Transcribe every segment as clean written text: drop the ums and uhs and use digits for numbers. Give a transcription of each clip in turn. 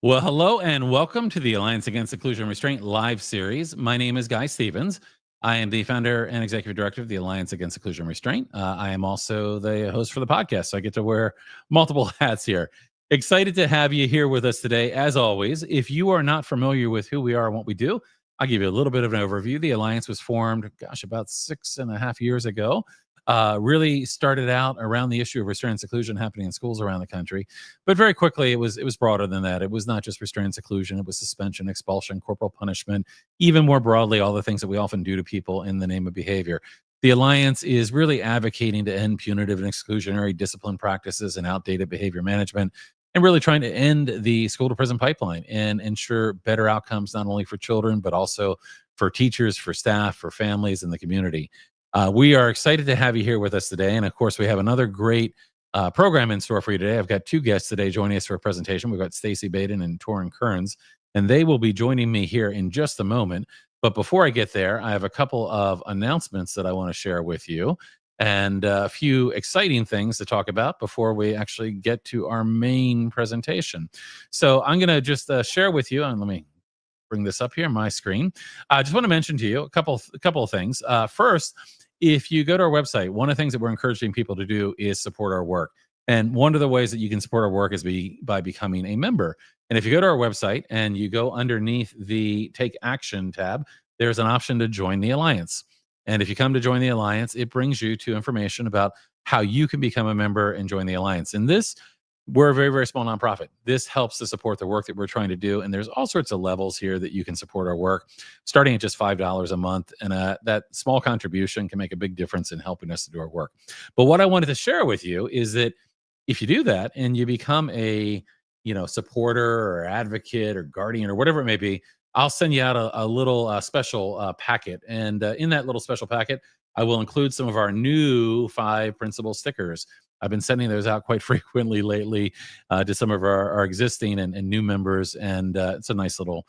Well, hello and welcome to the Alliance Against Seclusion and Restraint live series. My name is Guy Stevens. I am the founder and executive director of the Alliance Against Seclusion and Restraint. I am also the host for the podcast, so I get to wear multiple hats here. Excited to have you here with us today. As always, if you are not familiar with who we are and what we do, I'll give you a little bit of an overview. The Alliance was formed, about 6.5 years ago. Really started out around the issue of restraint and seclusion happening in schools around the country. But very quickly, it was broader than that. It was not just restraint and seclusion. It was suspension, expulsion, corporal punishment, even more broadly, all the things that we often do to people in the name of behavior. The Alliance is really advocating to end punitive and exclusionary discipline practices and outdated behavior management, and really trying to end the school to prison pipeline and ensure better outcomes, not only for children, but also for teachers, for staff, for families, and the community. We are excited to have you here with us today. And of course, we have another great program in store for you today. I've got two guests today joining us for a presentation. We've got Stacy Badon and Torrin Kearns, and they will be joining me here in just a moment. But before I get there, I have a couple of announcements that I want to share with you and a few exciting things to talk about before we actually get to our main presentation. So I'm going to just share with you, and let me bring this up here on my screen. I just want to mention to you a couple of things. First, if you go to our website, one of the things that we're encouraging people to do is support our work. And one of the ways that you can support our work is by becoming a member. And if you go to our website and you go underneath the Take Action tab, there's an option to join the Alliance. And if you come to join the Alliance, it brings you to information about how you can become a member and join the Alliance. And we're a very, very small nonprofit. This helps to support the work that we're trying to do. And there's all sorts of levels here that you can support our work, starting at just $5 a month. And that small contribution can make a big difference in helping us to do our work. But what I wanted to share with you is that if you do that and you become a supporter or advocate or guardian or whatever it may be, I'll send you out a little special packet. And in that little special packet, I will include some of our new 5 principal stickers. I've been sending those out quite frequently lately to some of our existing and new members, and it's a nice little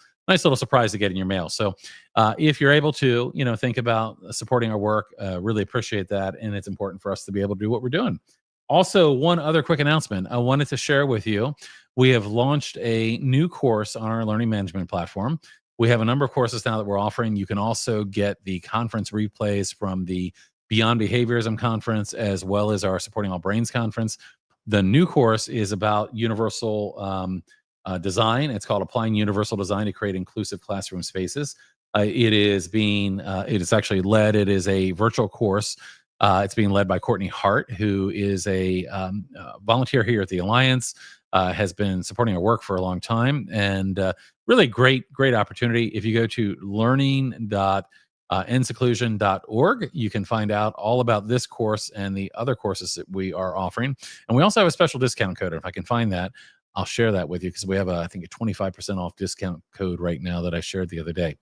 surprise to get in your mail. So if you're able to, think about supporting our work, really appreciate that, and it's important for us to be able to do what we're doing. Also, one other quick announcement I wanted to share with you. We have launched a new course on our learning management platform. We have a number of courses now that we're offering. You can also get the conference replays from the Beyond Behaviorism Conference, as well as our Supporting All Brains Conference. The new course is about universal design. It's called Applying Universal Design to Create Inclusive Classroom Spaces. It is actually led, it is a virtual course. It's being led by Courtney Hart, who is a volunteer here at the Alliance, has been supporting our work for a long time, and really great opportunity. If you go to learning.endseclusion.org, you can find out all about this course and the other courses that we are offering. And we also have a special discount code. If I can find that, I'll share that with you, because we have I think a 25% off discount code right now that I shared the other day.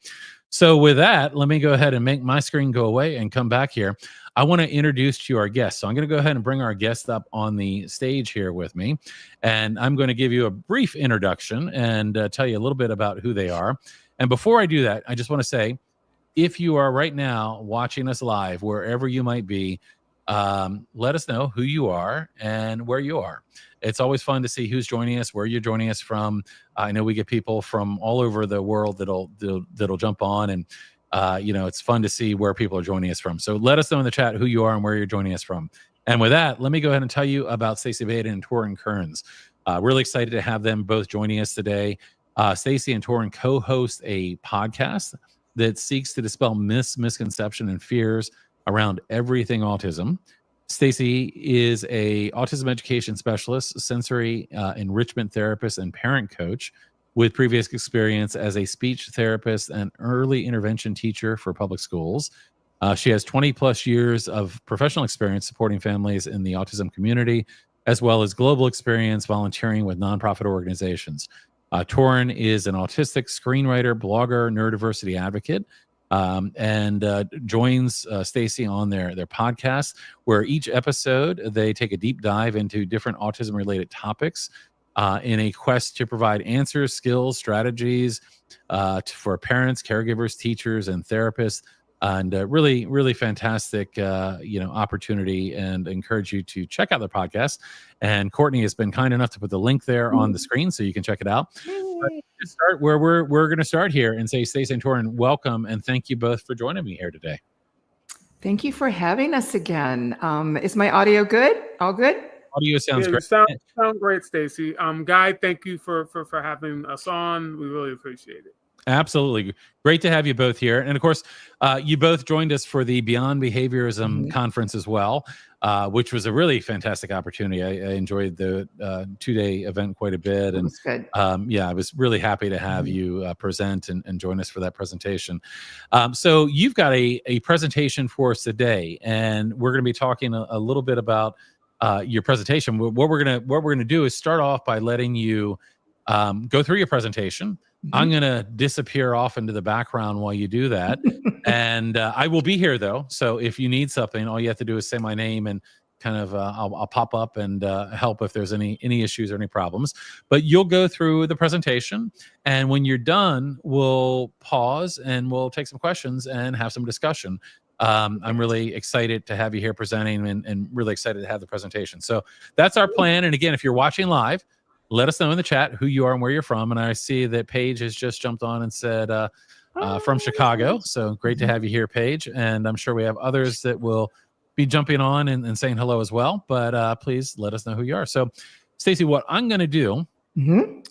So with that, let me go ahead and make my screen go away and come back here. I want to introduce to you our guests. So I'm going to go ahead and bring our guest up on the stage here with me. And I'm going to give you a brief introduction and tell you a little bit about who they are. And before I do that, I just want to say, if you are right now watching us live, wherever you might be, let us know who you are and where you are. It's always fun to see who's joining us, where you're joining us from. I know we get people from all over the world that'll jump on, and it's fun to see where people are joining us from. So let us know in the chat who you are and where you're joining us from. And with that, let me go ahead and tell you about Stacy Badon and Torrin Kearns. Really excited to have them both joining us today. Stacy and Torrin co-host a podcast that seeks to dispel misconception and fears around everything autism. Stacy is a autism education specialist, sensory enrichment therapist, and parent coach with previous experience as a speech therapist and early intervention teacher for public schools. She has 20 plus years of professional experience supporting families in the autism community, as well as global experience volunteering with nonprofit organizations. Torrin is an autistic screenwriter, blogger, neurodiversity advocate, and joins Stacy on their podcast, where each episode they take a deep dive into different autism-related topics in a quest to provide answers, skills, strategies for parents, caregivers, teachers, and therapists and really, really fantastic, opportunity, and encourage you to check out their podcast. And Courtney has been kind enough to put the link there on the screen so you can check it out. But to start where we're going to start here and say, Stacy and Torrin, welcome, and thank you both for joining me here today. Thank you for having us again. Is my audio good? All good? Audio sounds great. Sound great, Stacy. Guy, thank you for having us on. We really appreciate it. Absolutely. Great to have you both here. And of course, you both joined us for the Beyond Behaviorism conference as well, which was a really fantastic opportunity. I enjoyed the 2-day event quite a bit. And good. I was really happy to have you present and join us for that presentation. So you've got a presentation for us today, and we're going to be talking a little bit about your presentation. What we're gonna do is start off by letting you go through your presentation. I'm going to disappear off into the background while you do that. And I will be here, though. So if you need something, all you have to do is say my name, and kind of I'll pop up and help if there's any issues or any problems. But you'll go through the presentation. And when you're done, we'll pause and we'll take some questions and have some discussion. I'm really excited to have you here presenting, and really excited to have the presentation. So that's our plan. And again, if you're watching live, let us know in the chat who you are and where you're from. And I see that Paige has just jumped on and said from Chicago. So great to have you here, Paige. And I'm sure we have others that will be jumping on and saying hello as well. But please let us know who you are. So, Stacy, what I'm going to do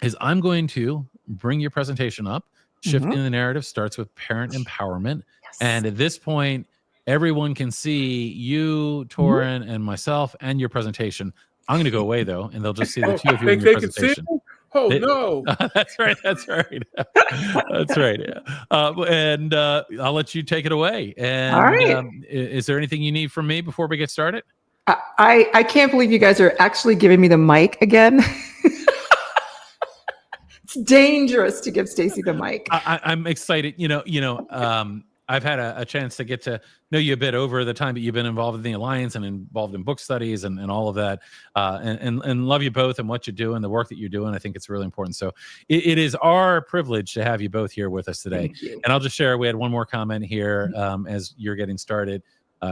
is I'm going to bring your presentation up. Shifting the narrative starts with parent empowerment. Yes. And at this point, everyone can see you, Torrin, and myself, and your presentation. I'm going to go away, though, and they'll just see the two of you in your presentation. No. That's right. That's right. Yeah. And I'll let you take it away. And all right. Is there anything you need from me before we get started? I can't believe you guys are actually giving me the mic again. It's dangerous to give Stacy the mic. I'm excited. I've had a chance to get to know you a bit over the time that you've been involved in the Alliance and involved in book studies and all of that, and love you both and what you do and the work that you're doing. I think it's really important. So it is our privilege to have you both here with us today. And I'll just share, we had one more comment here as you're getting started.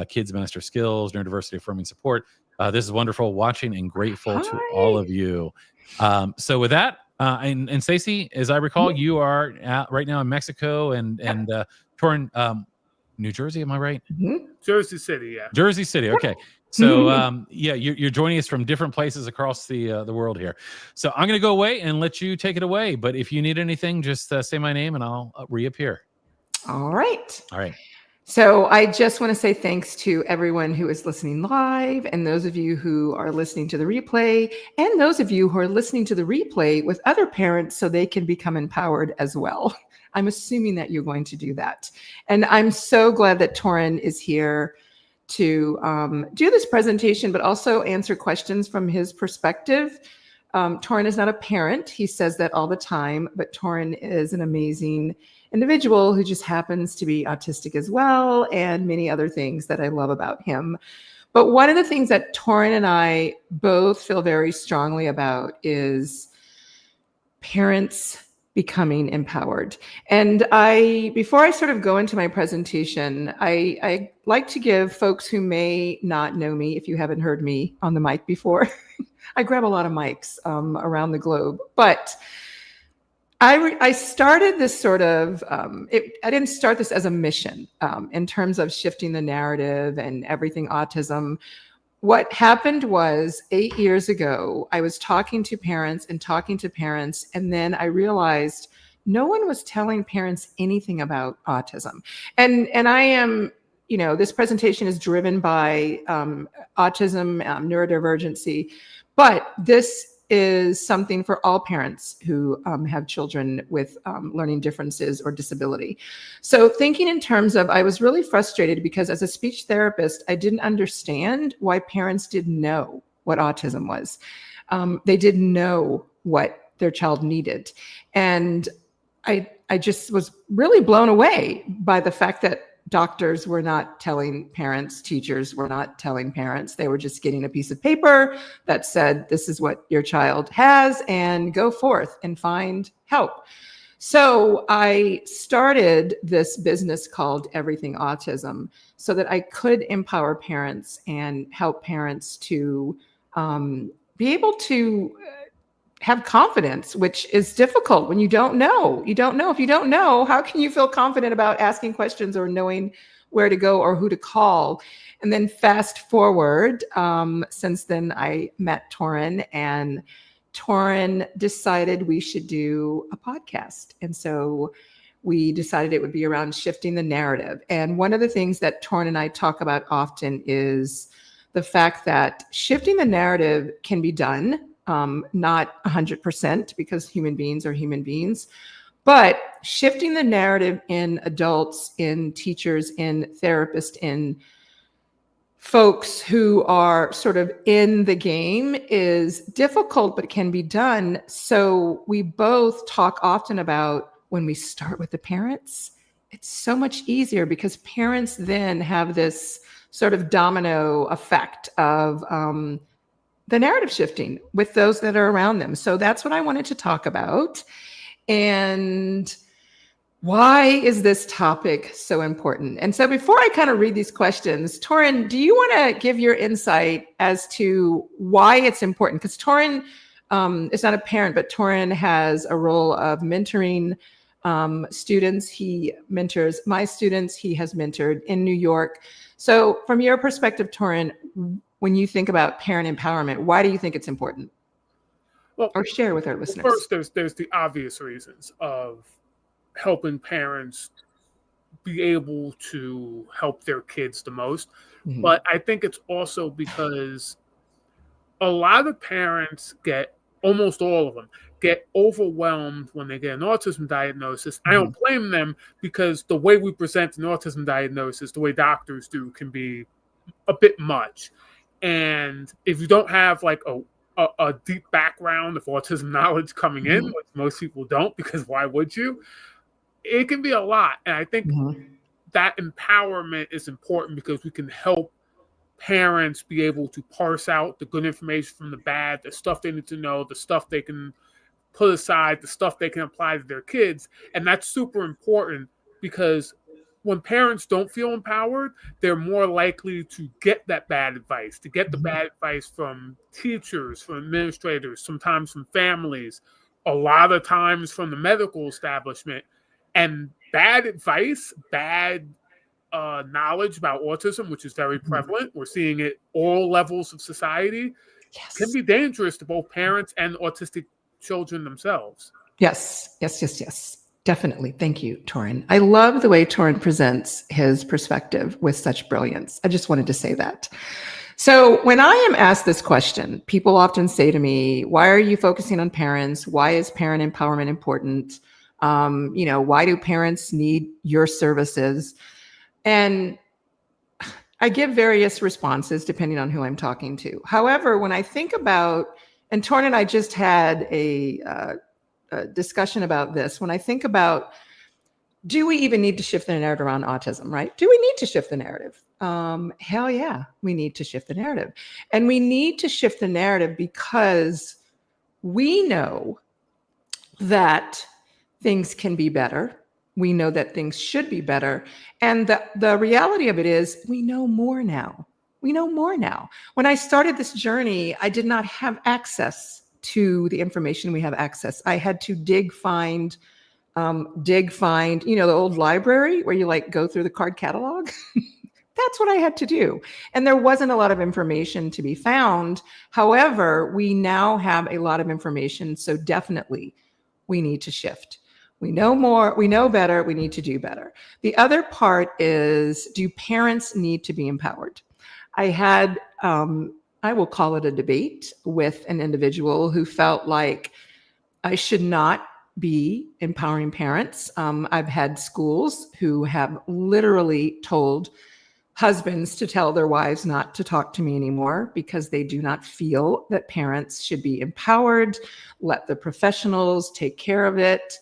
Kids master skills, neurodiversity affirming support. This is wonderful, watching and grateful to all of you. So with that, and Stacy, as I recall, you are right now in Mexico and Torrin, New Jersey, am I right? Jersey City, yeah. Jersey City, okay. So you're joining us from different places across the world here. So I'm going to go away and let you take it away. But if you need anything, just say my name and I'll reappear. All right. All right. So I just want to say thanks to everyone who is listening live, and those of you who are listening to the replay, and those of you who are listening to the replay with other parents so they can become empowered as well. I'm assuming that you're going to do that. And I'm so glad that Torrin is here to do this presentation, but also answer questions from his perspective. Torrin is not a parent. He says that all the time, but Torrin is an amazing individual who just happens to be autistic as well, and many other things that I love about him. But one of the things that Torrin and I both feel very strongly about is parents becoming empowered. And before I sort of go into my presentation, I like to give folks who may not know me, if you haven't heard me on the mic before, I grab a lot of mics around the globe, but I started this sort of, I didn't start this as a mission in terms of shifting the narrative and everything autism. What happened was 8 years ago, I was talking to parents, and then I realized no one was telling parents anything about autism. And I am, this presentation is driven by autism, neurodivergency, but this is something for all parents who have children with learning differences or disability. So thinking in terms of, I was really frustrated because as a speech therapist, I didn't understand why parents didn't know what autism was. They didn't know what their child needed. And I just was really blown away by the fact that doctors were not telling parents, teachers were not telling parents. They were just getting a piece of paper that said, this is what your child has, and go forth and find help. So I started this business called Everything Autism so that I could empower parents and help parents to be able to have confidence, which is difficult when you don't know. You don't know. If you don't know, how can you feel confident about asking questions or knowing where to go or who to call? And then fast forward, since then I met Torrin, and Torrin decided we should do a podcast. And so we decided it would be around shifting the narrative. And one of the things that Torrin and I talk about often is the fact that shifting the narrative can be done, not 100%, because human beings are human beings, but shifting the narrative in adults, in teachers, in therapists, in folks who are sort of in the game is difficult, but can be done. So we both talk often about when we start with the parents, it's so much easier because parents then have this sort of domino effect of the narrative shifting with those that are around them. So that's what I wanted to talk about. And why is this topic so important? And so before I kind of read these questions, Torrin, do you want to give your insight as to why it's important? Because Torrin is not a parent, but Torrin has a role of mentoring students. He mentors my students. He has mentored in New York. So from your perspective, Torrin, when you think about parent empowerment, why do you think it's important? Well, or share with our listeners. First, there's the obvious reasons of helping parents be able to help their kids the most. Mm-hmm. But I think it's also because a lot of parents almost all of them get overwhelmed when they get an autism diagnosis. Mm-hmm. I don't blame them, because the way we present an autism diagnosis, the way doctors do, can be a bit much. And if you don't have like a deep background of autism knowledge coming in, which most people don't, because why would you? It can be a lot. And I think that empowerment is important because we can help parents be able to parse out the good information from the bad, the stuff they need to know, the stuff they can put aside, the stuff they can apply to their kids. And that's super important, because when parents don't feel empowered, they're more likely to get that bad advice, to get the bad advice from teachers, from administrators, sometimes from families, a lot of times from the medical establishment. And bad advice, bad knowledge about autism, which is very prevalent, we're seeing it all levels of society, can be dangerous to both parents and autistic children themselves. Yes. Definitely. Thank you, Torrin. I love the way Torrin presents his perspective with such brilliance. I just wanted to say that. So when I am asked this question, people often say to me, why are you focusing on parents? Why is parent empowerment important? Why do parents need your services? And I give various responses depending on who I'm talking to. However, when I think about, and Torrin and I just had a discussion about this, when I think about, do we even need to shift the narrative around autism, right? Do we need to shift the narrative? Hell yeah, we need to shift the narrative. And we need to shift the narrative because we know that things can be better. We know that things should be better. And the reality of it is we know more now. We know more now. When I started this journey, I did not have access to the information we have access. I had to find, the old library where you like go through the card catalog. That's what I had to do. And there wasn't a lot of information to be found. However, we now have a lot of information. So definitely we need to shift. We know more, we know better, we need to do better. The other part is, do parents need to be empowered? I had, I will call it a debate with an individual who felt like I should not be empowering parents. I've had schools who have literally told husbands to tell their wives not to talk to me anymore because they do not feel that parents should be empowered. Let the professionals take care of it.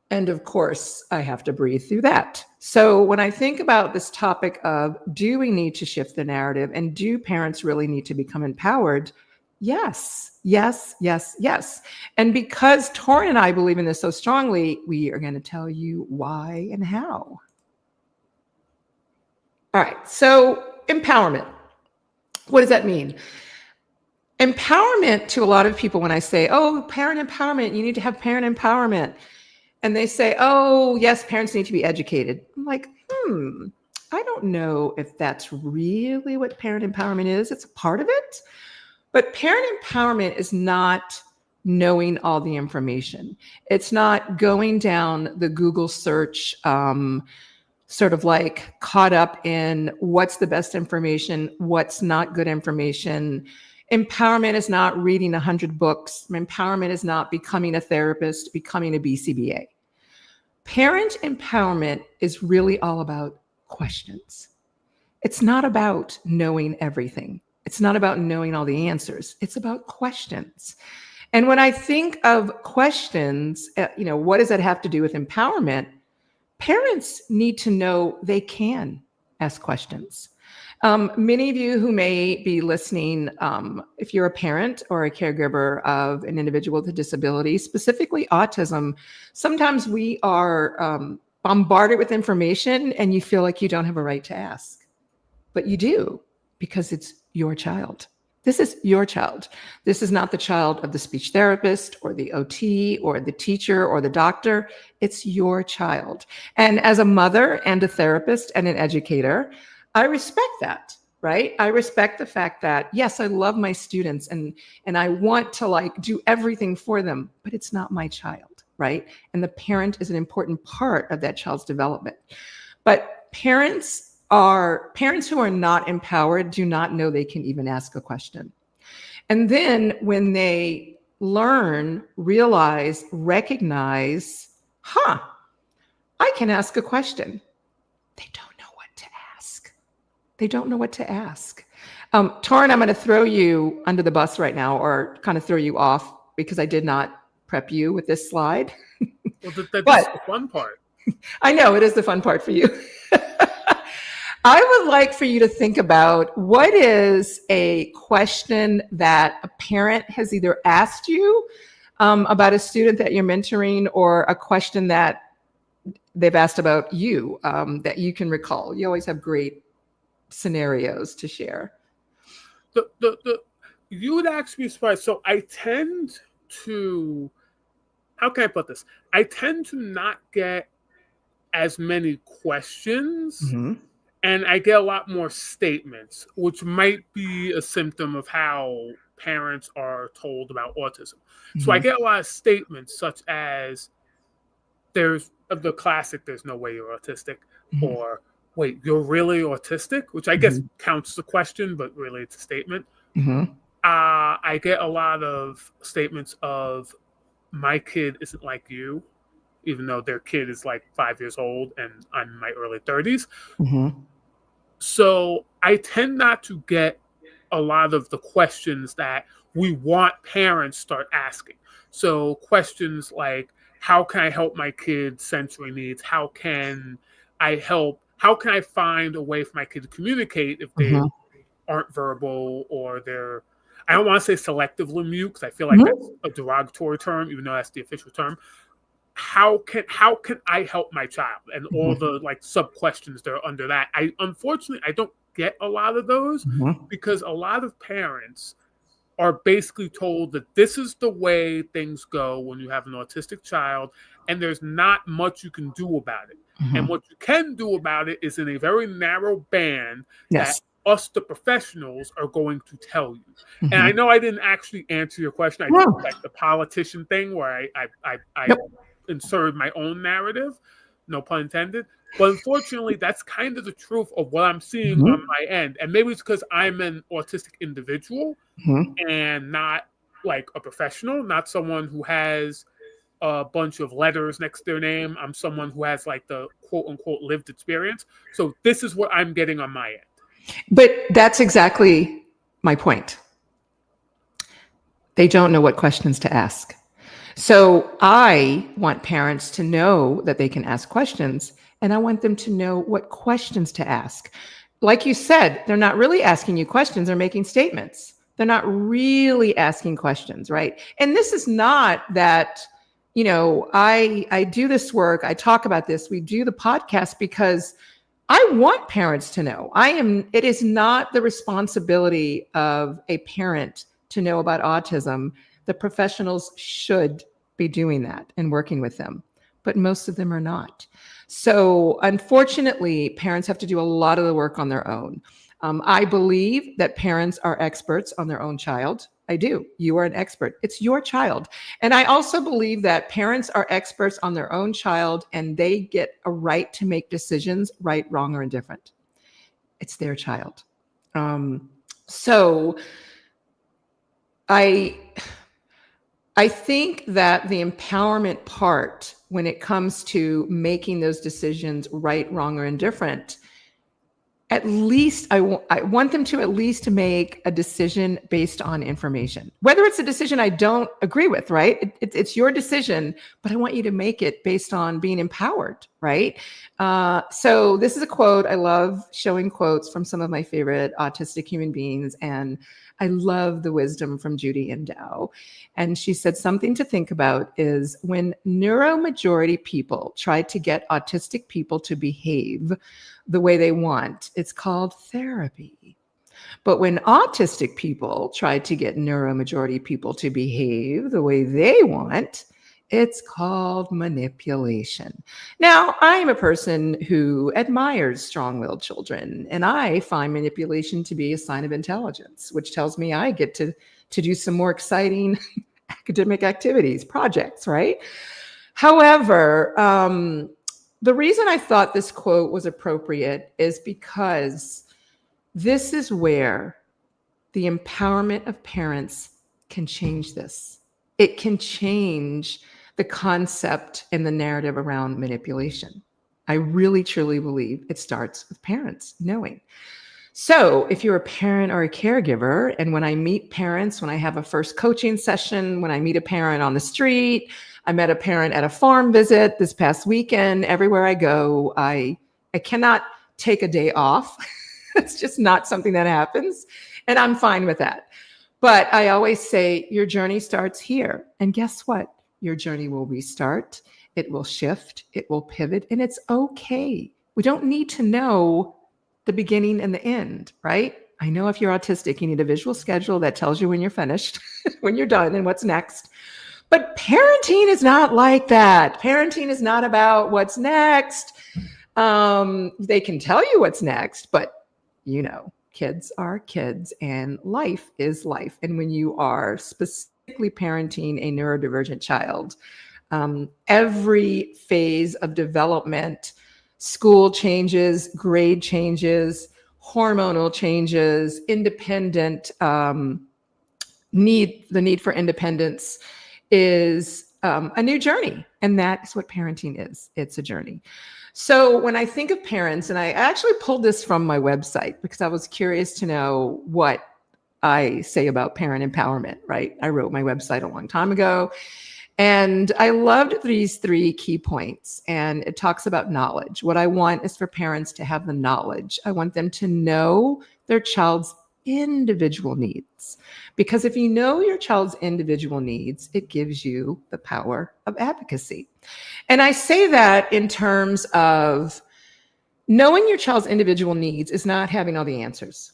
And of course, I have to breathe through that. So when I think about this topic of, do we need to shift the narrative and do parents really need to become empowered? Yes, yes, yes, yes. And because Torrin and I believe in this so strongly, we are going to tell you why and how. All right. So empowerment. What does that mean? Empowerment, to a lot of people, when I say, oh, parent empowerment, you need to have parent empowerment. And they say, oh, yes, parents need to be educated. I'm like, I don't know if that's really what parent empowerment is. It's a part of it. But parent empowerment is not knowing all the information. It's not going down the Google search, sort of like caught up in what's the best information, what's not good information. Empowerment is not reading 100 books. Empowerment is not becoming a therapist, becoming a BCBA. Parent empowerment is really all about questions. It's not about knowing everything. It's not about knowing all the answers. It's about questions. And when I think of questions, what does that have to do with empowerment? Parents need to know they can ask questions. Many of you who may be listening, if you're a parent or a caregiver of an individual with a disability, specifically autism, sometimes we are bombarded with information and you feel like you don't have a right to ask. But you do, because it's your child. This is your child. This is not the child of the speech therapist or the OT or the teacher or the doctor. It's your child. And as a mother and a therapist and an educator, I respect that, right? I respect the fact that, yes, I love my students and I want to do everything for them, but it's not my child, right? And the parent is an important part of that child's development. But parents who are not empowered do not know they can even ask a question. And then when they learn, realize, recognize, I can ask a question, they don't know what to ask. They don't know what to ask. Torrin, I'm going to throw you under the bus right now, or kind of throw you off, because I did not prep you with this slide. Well, that's the fun part. I know, it is the fun part for you. I would like for you to think about, what is a question that a parent has either asked you about a student that you're mentoring, or a question that they've asked about you that you can recall. You always have great scenarios to share. You would actually be surprised. So I tend to, how can I put this? I tend to not get as many questions. Mm-hmm. And I get a lot more statements, which might be a symptom of how parents are told about autism. Mm-hmm. So I get a lot of statements such as, there's the classic, there's no way you're autistic, mm-hmm. or wait, you're really autistic, which I guess counts as a question, but really it's a statement. Mm-hmm. I get a lot of statements of, my kid isn't like you, even though their kid is 5 years old and I'm in my early 30s. Mm-hmm. So I tend not to get a lot of the questions that we want parents start asking. So questions like, how can I help my kid's sensory needs? How can I find a way for my kid to communicate if they aren't verbal, or I don't want to say selectively mute, because I feel like that's a derogatory term, even though that's the official term. How can I help my child, and all the sub questions that are under that. Unfortunately I don't get a lot of those, because a lot of parents are basically told that this is the way things go when you have an autistic child, and there's not much you can do about it. And what you can do about it is in a very narrow band that us, the professionals, are going to tell you. And I know I didn't actually answer your question. I did the politician thing where I inserted my own narrative, no pun intended. But unfortunately, that's kind of the truth of what I'm seeing on my end. And maybe it's because I'm an autistic individual and not a professional, not someone who has a bunch of letters next to their name. I'm someone who has the quote unquote lived experience. So this is what I'm getting on my end. But that's exactly my point. They don't know what questions to ask. So I want parents to know that they can ask questions, and I want them to know what questions to ask. Like you said, they're not really asking you questions, they're making statements. They're not really asking questions, right? And this is not that, you know, I do this work, I talk about this, we do the podcast because I want parents to know. It is not the responsibility of a parent to know about autism. The professionals should be doing that and working with them, but most of them are not. So unfortunately, parents have to do a lot of the work on their own. I believe that parents are experts on their own child. I do. You are an expert. It's your child. And I also believe that parents are experts on their own child and they get a right to make decisions, right, wrong, or indifferent. It's their child. So I think that the empowerment part, when it comes to making those decisions, right, wrong, or indifferent, at least I want them to at least make a decision based on information. Whether it's a decision I don't agree with, right? It's your decision, but I want you to make it based on being empowered, right? So this is a quote. I love showing quotes from some of my favorite autistic human beings, and I love the wisdom from Judy Endow. And she said something to think about is when neuromajority people try to get autistic people to behave the way they want, it's called therapy. But when autistic people try to get neuromajority people to behave the way they want, it's called manipulation. Now, I'm a person who admires strong-willed children, and I find manipulation to be a sign of intelligence, which tells me I get to do some more exciting academic activities, projects, right? However, the reason I thought this quote was appropriate is because this is where the empowerment of parents can change this. It can change the concept and the narrative around manipulation. I really, truly believe it starts with parents knowing. So if you're a parent or a caregiver, and when I meet parents, when I have a first coaching session, when I meet a parent on the street, I met a parent at a farm visit this past weekend, everywhere I go, I cannot take a day off. It's just not something that happens. And I'm fine with that. But I always say your journey starts here. And guess what? Your journey will restart. It will shift. It will pivot. And it's okay. We don't need to know the beginning and the end, right? I know if you're autistic, you need a visual schedule that tells you when you're finished, when you're done, and what's next. But parenting is not like that. Parenting is not about what's next. They can tell you what's next, but you know, kids are kids and life is life. And when you are specifically parenting a neurodivergent child, every phase of development, school changes, grade changes, hormonal changes, independent the need for independence is a new journey. And that is what parenting is. It's a journey. So when I think of parents, and I actually pulled this from my website because I was curious to know what I say about parent empowerment, right? I wrote my website a long time ago. And I loved these 3 key points. And it talks about knowledge. What I want is for parents to have the knowledge. I want them to know their child's individual needs. Because if you know your child's individual needs, it gives you the power of advocacy. And I say that in terms of knowing your child's individual needs is not having all the answers.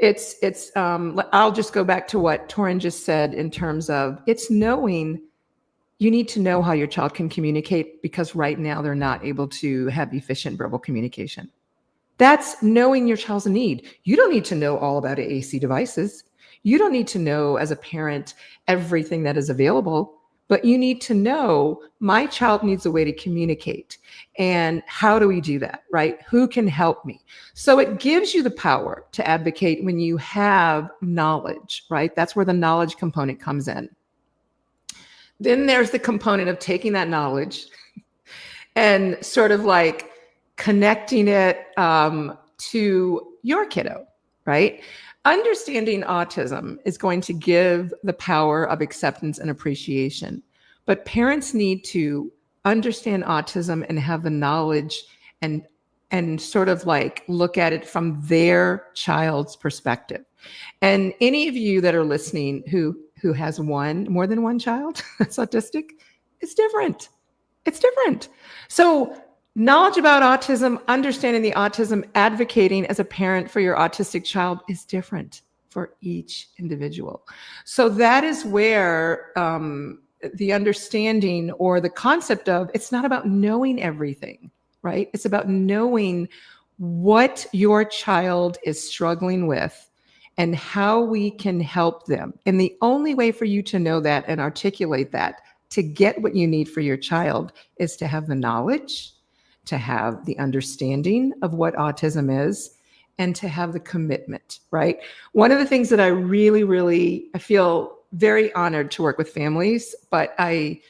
I'll just go back to what Torrin just said in terms of it's knowing. You need to know how your child can communicate because right now they're not able to have efficient verbal communication. That's knowing your child's need. You don't need to know all about AAC devices. You don't need to know as a parent everything that is available, but you need to know my child needs a way to communicate. And how do we do that, right? Who can help me? So it gives you the power to advocate when you have knowledge, right? That's where the knowledge component comes in. Then there's the component of taking that knowledge and sort of like connecting it to your kiddo, right? Understanding autism is going to give the power of acceptance and appreciation, but parents need to understand autism and have the knowledge and and sort of like look at it from their child's perspective. And any of you that are listening who has more than one child that's autistic, it's different. It's different. So knowledge about autism, understanding the autism, advocating as a parent for your autistic child is different for each individual. So that is where the understanding or the concept of, it's not about knowing everything, right? It's about knowing what your child is struggling with and how we can help them. And the only way for you to know that and articulate that to get what you need for your child is to have the knowledge, to have the understanding of what autism is, and to have the commitment, right? One of the things that I really, I feel very honored to work with families, but I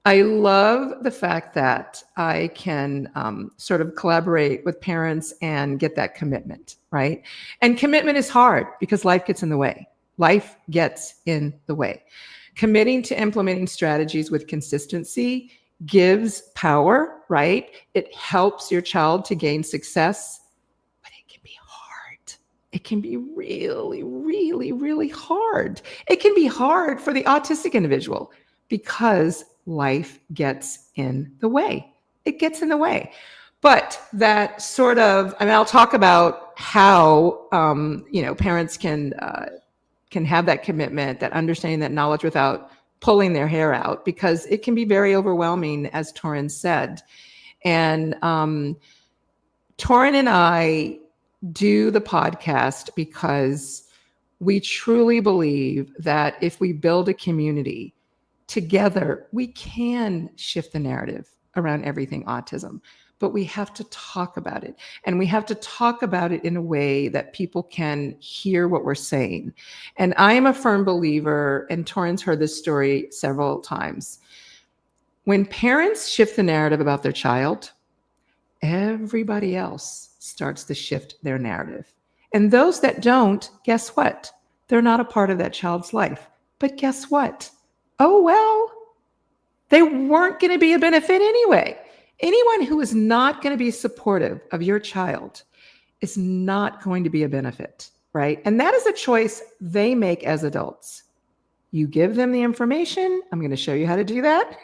love the fact that I can sort of collaborate with parents and get that commitment, right? And commitment is hard because life gets in the way. Life gets in the way. Committing to implementing strategies with consistency gives power, right? It helps your child to gain success, but it can be hard. It can be really hard. It can be hard for the autistic individual because life gets in the way. It gets in the way. But that sort of, I mean, I'll talk about how, parents can have that commitment, that understanding, that knowledge without pulling their hair out, because it can be very overwhelming, as Torrin said. And Torrin and I do the podcast because we truly believe that if we build a community together, we can shift the narrative around everything autism, but we have to talk about it. And we have to talk about it in a way that people can hear what we're saying. And I am a firm believer, and Torrin's heard this story several times. When parents shift the narrative about their child, everybody else starts to shift their narrative. And those that don't, guess what? They're not a part of that child's life. But guess what? Oh, well, they weren't going to be a benefit anyway. Anyone who is not going to be supportive of your child is not going to be a benefit, right? And that is a choice they make as adults. You give them the information. I'm going to show you how to do that.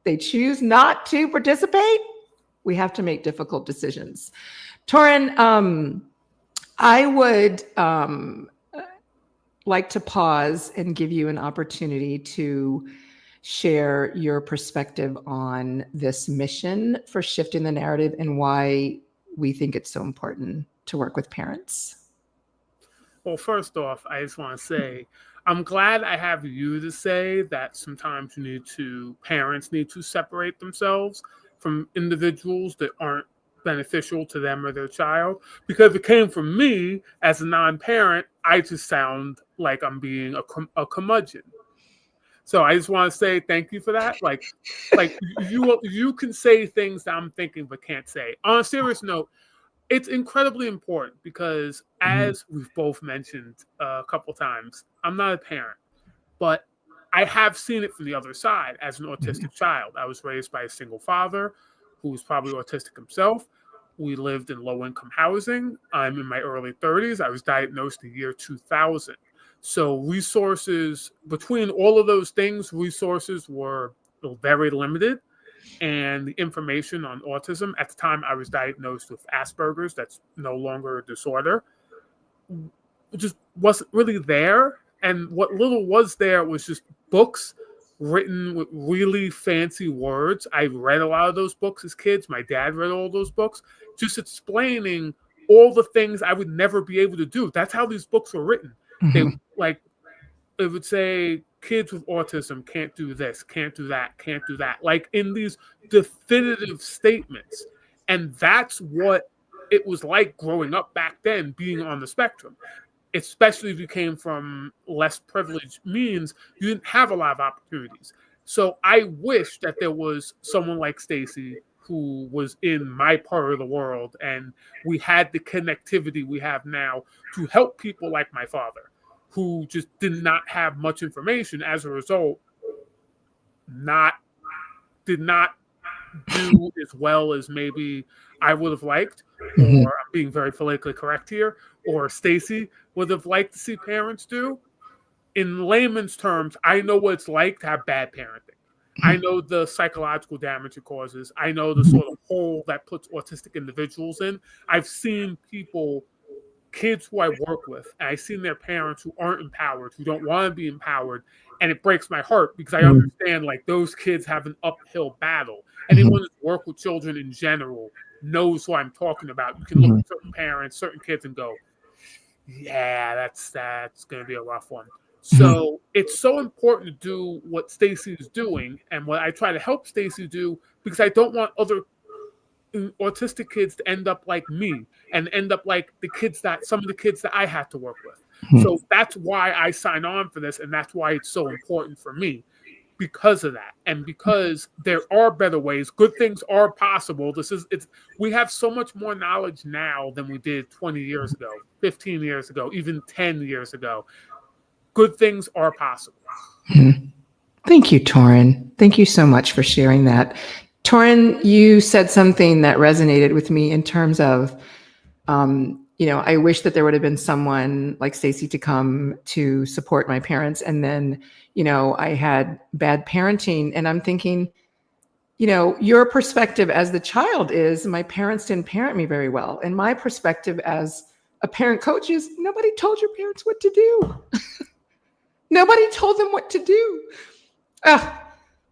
They choose not to participate. We have to make difficult decisions. Torrin, I would like to pause and give you an opportunity to share your perspective on this mission for shifting the narrative and why we think it's so important to work with parents. Well, first off, I just want to say, I'm glad I have you to say that sometimes parents need to separate themselves from individuals that aren't beneficial to them or their child, because if it came from me as a non-parent, I just sound like I'm being a curmudgeon. So I just want to say thank you for that. Like you can say things that I'm thinking but can't say. On a serious note, it's incredibly important because, as we've both mentioned a couple times, I'm not a parent, but I have seen it from the other side as an autistic child. I was raised by a single father who was probably autistic himself. We lived in low-income housing. I'm in my early 30s. I was diagnosed the year 2000. So resources, between all of those things, resources were very limited. And the information on autism, at the time I was diagnosed with Asperger's, that's no longer a disorder, just wasn't really there. And what little was there was just books written with really fancy words. I read a lot of those books as kids. My dad read all those books, just explaining all the things I would never be able to do. That's how these books were written. It would say kids with autism can't do this, can't do that, can't do that, like in these definitive statements. And that's what it was like growing up back then, being on the spectrum. Especially if you came from less privileged means, you didn't have a lot of opportunities. So I wish that there was someone like Stacy who was in my part of the world and we had the connectivity we have now to help people like my father, who just did not have much information. As a result, did not do as well as maybe I would have liked, Mhm. or I'm being very politically correct here, or Stacy would have liked to see parents do. In layman's terms, I know what it's like to have bad parenting. I know the psychological damage it causes. I know the sort of hole that puts autistic individuals in. I've seen kids who I work with, and I've seen their parents who aren't empowered, who don't want to be empowered, and it breaks my heart because I understand like those kids have an uphill battle. Anyone who's worked with children in general knows what I'm talking about. You can look at certain parents, certain kids, and go, "Yeah, that's going to be a rough one." So it's so important to do what Stacy is doing, and what I try to help Stacy do, because I don't want other autistic kids to end up like me and end up like some of the kids that I had to work with. So that's why I sign on for this, and that's why it's so important for me, because of that, and because there are better ways. Good things are possible. We have so much more knowledge now than we did 20 years ago, 15 years ago, even 10 years ago. Good things are possible. Thank you, Torrin. Thank you so much for sharing that. Torrin, you said something that resonated with me in terms of, I wish that there would have been someone like Stacy to come to support my parents. And then, I had bad parenting, and I'm thinking, your perspective as the child is my parents didn't parent me very well. And my perspective as a parent coach is nobody told your parents what to do. Nobody told them what to do. All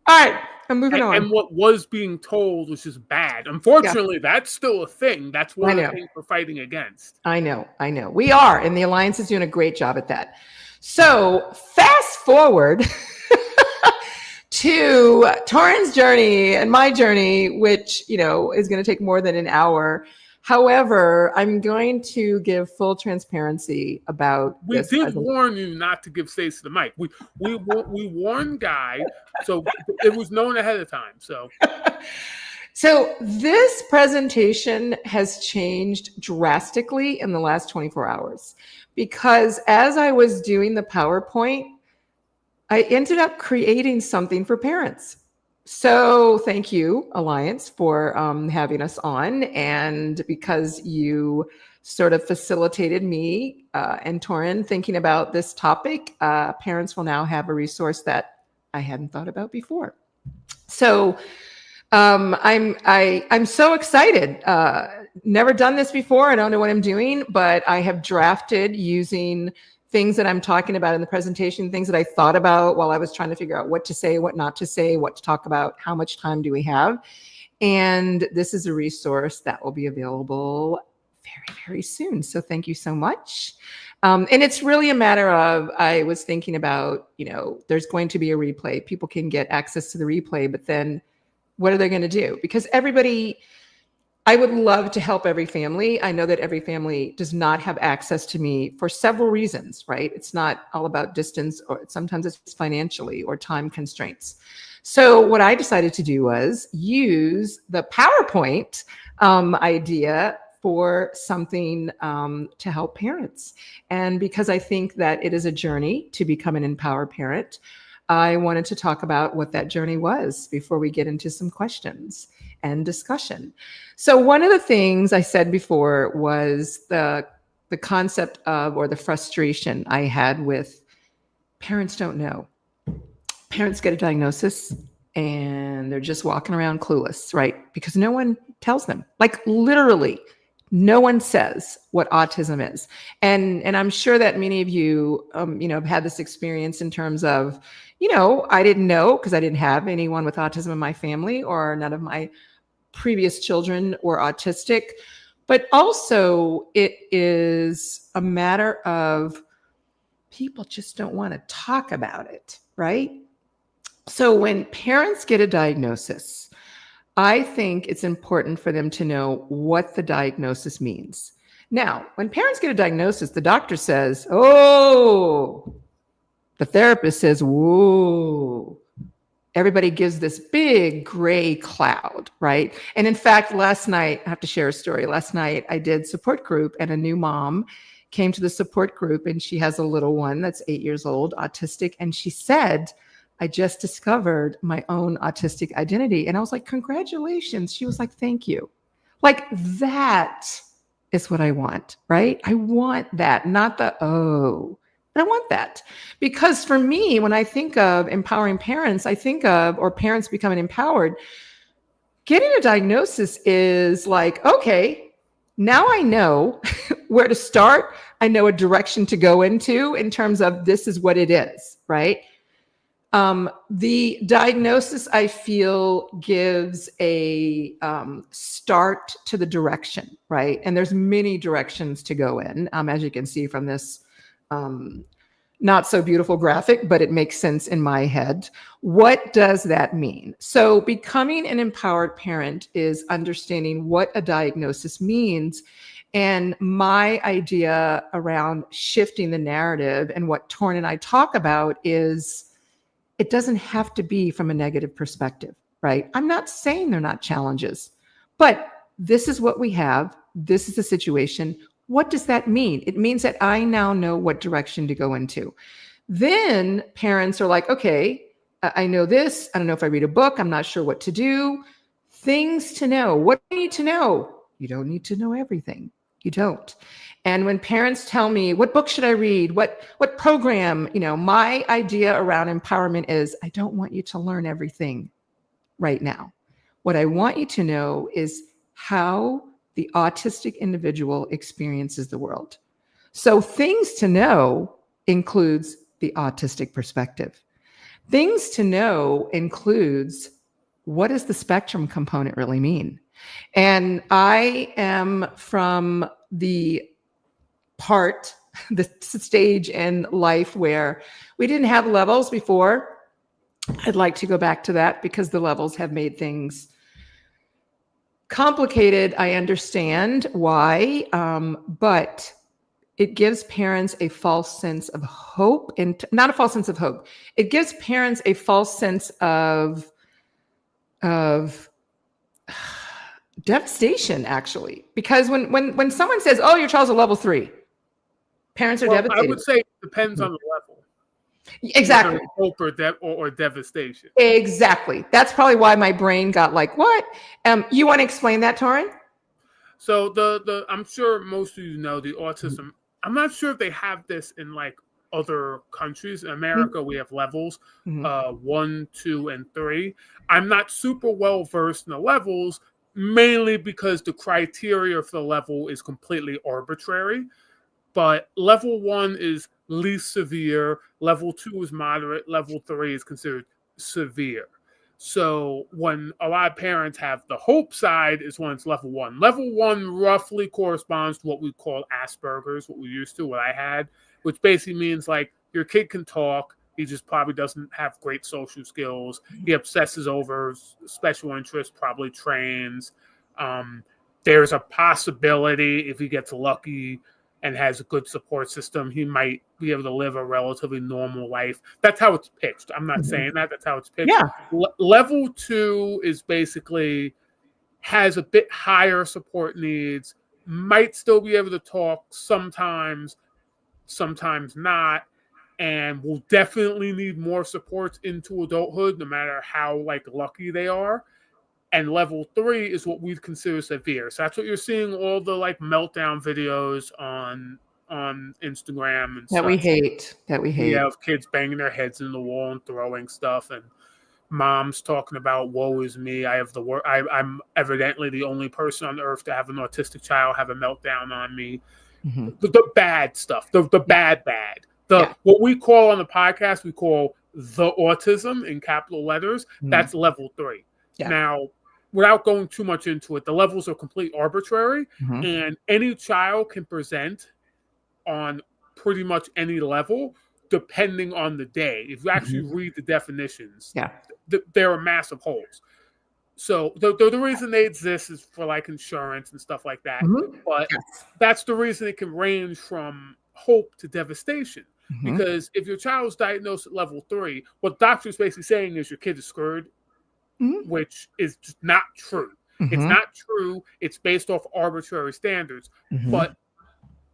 right, I'm moving on. And what was being told was just bad. Unfortunately, that's still a thing. That's one of the things we're fighting against. I know. We are, and the Alliance is doing a great job at that. So fast forward to Torrin's journey and my journey, which, is going to take more than an hour. However, I'm going to give full transparency about We did warn you not to give Stacy the mic. We warned Guy, so it was known ahead of time. So this presentation has changed drastically in the last 24 hours, because as I was doing the PowerPoint, I ended up creating something for parents. So thank you, Alliance, for having us on. And because you sort of facilitated me and Torrin thinking about this topic, parents will now have a resource that I hadn't thought about before. So I'm so excited. Never done this before. I don't know what I'm doing, but I have drafted using things that I'm talking about in the presentation, things that I thought about while I was trying to figure out what to say, what not to say, what to talk about, how much time do we have. And this is a resource that will be available very, very soon. So thank you so much. And it's really a matter of, I was thinking about, there's going to be a replay. People can get access to the replay, but then what are they going to do? Because I would love to help every family. I know that every family does not have access to me for several reasons, right? It's not all about distance, or sometimes it's financially or time constraints. So what I decided to do was use the PowerPoint idea for something to help parents. And because I think that it is a journey to become an empowered parent, I wanted to talk about what that journey was before we get into some questions and discussion. So one of the things I said before was the concept of, or the frustration I had with parents don't know. Parents get a diagnosis and they're just walking around clueless, right? Because no one tells them, like literally no one says what autism is. And I'm sure that many of you, have had this experience in terms of, I didn't know because I didn't have anyone with autism in my family, or none of my previous children were autistic. But also it is a matter of people just don't want to talk about it, right? So when parents get a diagnosis, I think it's important for them to know what the diagnosis means. Now, when parents get a diagnosis, the doctor says, oh, the therapist says, whoa. Everybody gives this big gray cloud, right? And in fact, last night, I have to share a story. Last night, I did support group, and a new mom came to the support group, and she has a little one that's 8 years old, autistic. And she said, I just discovered my own autistic identity. And I was like, congratulations. She was like, thank you. Like, that is what I want, right? I want that, not the, oh, I want that. Because for me, when I think of empowering parents, I think of, or parents becoming empowered, getting a diagnosis is like, okay, now I know where to start. I know a direction to go into in terms of this is what it is, right? The diagnosis, I feel, gives a start to the direction, right? And there's many directions to go in, as you can see from this not so beautiful graphic, but it makes sense in my head. What does that mean? So becoming an empowered parent is understanding what a diagnosis means. And my idea around shifting the narrative and what Torrin and I talk about is it doesn't have to be from a negative perspective, right? I'm not saying they're not challenges, but this is what we have. This is the situation. What does that mean? It means that I now know what direction to go into. Then parents are like, okay, I know this. I don't know if I read a book. I'm not sure what to do. Things to know. What do you need to know? You don't need to know everything. You don't. And when parents tell me, what book should I read? What program? My idea around empowerment is I don't want you to learn everything right now. What I want you to know is how the autistic individual experiences the world. So things to know includes the autistic perspective. Things to know includes what does the spectrum component really mean? And I am from the stage in life where we didn't have levels before. I'd like to go back to that because the levels have made things complicated. I understand why, but it gives parents a false sense of hope, and not a false sense of hope. It gives parents a false sense of devastation, actually, because when someone says, "Oh, your child's a level 3," parents are devastated. I would say it depends on the level. Exactly. Hope or devastation. Exactly. That's probably why my brain got like, what? You want to explain that, Torrin? So the I'm sure most of you know the autism. I'm not sure if they have this in like other countries. In America, we have levels, 1, 2, and 3. I'm not super well versed in the levels, mainly because the criteria for the level is completely arbitrary. But level 1 is least severe, level 2 is moderate, level 3 is considered severe. So when a lot of parents have the hope side is when it's level 1. Level 1 roughly corresponds to what we call Asperger's, what we used to, what I had, which basically means like your kid can talk, he just probably doesn't have great social skills. He obsesses over special interests, probably trains. There's a possibility if he gets lucky and has a good support system, he might be able to live a relatively normal life. That's how it's pitched. I'm not saying that. That's how it's pitched. Yeah. Level 2 is basically has a bit higher support needs, might still be able to talk sometimes not, and will definitely need more supports into adulthood, no matter how like lucky they are. And level 3 is what we'd consider severe. So that's what you're seeing all the like meltdown videos on Instagram and that we hate. We have kids banging their heads in the wall and throwing stuff, and moms talking about woe is me. I'm evidently the only person on earth to have an autistic child have a meltdown on me. The bad stuff, the bad. What we call on the podcast, we call the autism in capital letters. That's level 3. Yeah. Now, without going too much into it, the levels are completely arbitrary, and any child can present on pretty much any level depending on the day. If you actually read the definitions, there are massive holes. So the reason they exist is for like insurance and stuff like that. But that's the reason it can range from hope to devastation. Because if your child's diagnosed at level 3, what doctor's basically saying is your kid is screwed. Which is just not true. It's not true. It's based off arbitrary standards, but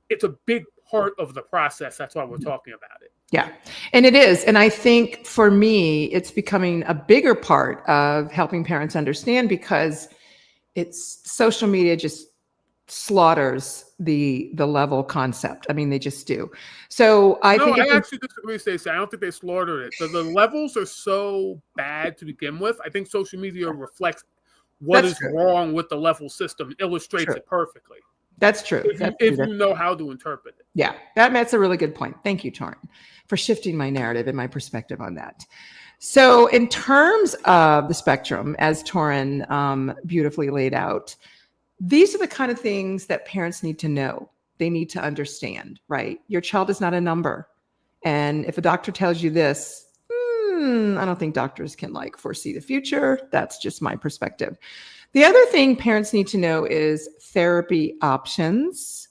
it's a big part of the process. That's why we're talking about it. Yeah, and it is. And I think for me, it's becoming a bigger part of helping parents understand, because social media just slaughters the level concept. I mean, they just do. So I think I actually disagree, Stacey. I don't think they slaughtered it. The levels are so bad to begin with. I think social media reflects what is wrong with the level system, illustrates it perfectly. That's true. If you know how to interpret it. Yeah, that's a really good point. Thank you, Torrin, for shifting my narrative and my perspective on that. So in terms of the spectrum, as Torrin beautifully laid out, these are the kind of things that parents need to know. They need to understand, right? Your child is not a number. And if a doctor tells you this, I don't think doctors can foresee the future. That's just my perspective. The other thing parents need to know is therapy options.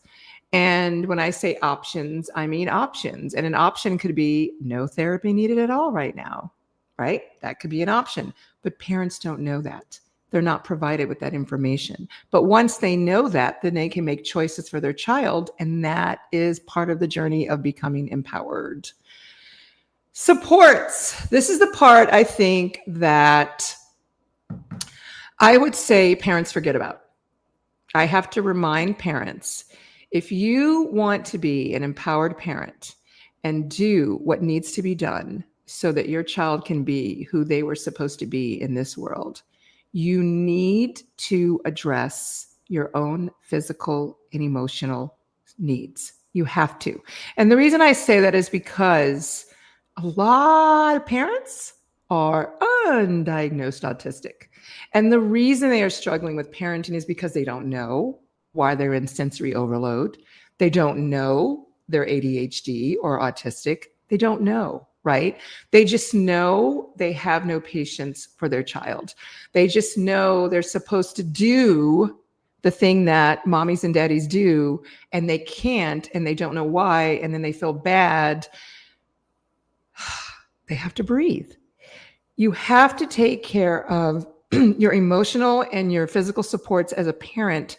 And when I say options, I mean options. And an option could be no therapy needed at all right now, right? That could be an option. But parents don't know that. They're not provided with that information. But once they know that, then they can make choices for their child. And that is part of the journey of becoming empowered. Supports. This is the part I think that I would say parents forget about. I have to remind parents, if you want to be an empowered parent and do what needs to be done so that your child can be who they were supposed to be in this world, you need to address your own physical and emotional needs. You have to. And the reason I say that is because a lot of parents are undiagnosed autistic. And the reason they are struggling with parenting is because they don't know why they're in sensory overload. They don't know they're ADHD or autistic. They don't know, right? They just know they have no patience for their child. They just know they're supposed to do the thing that mommies and daddies do, and they can't, and they don't know why, and then they feel bad. They have to breathe. You have to take care of your emotional and your physical supports as a parent.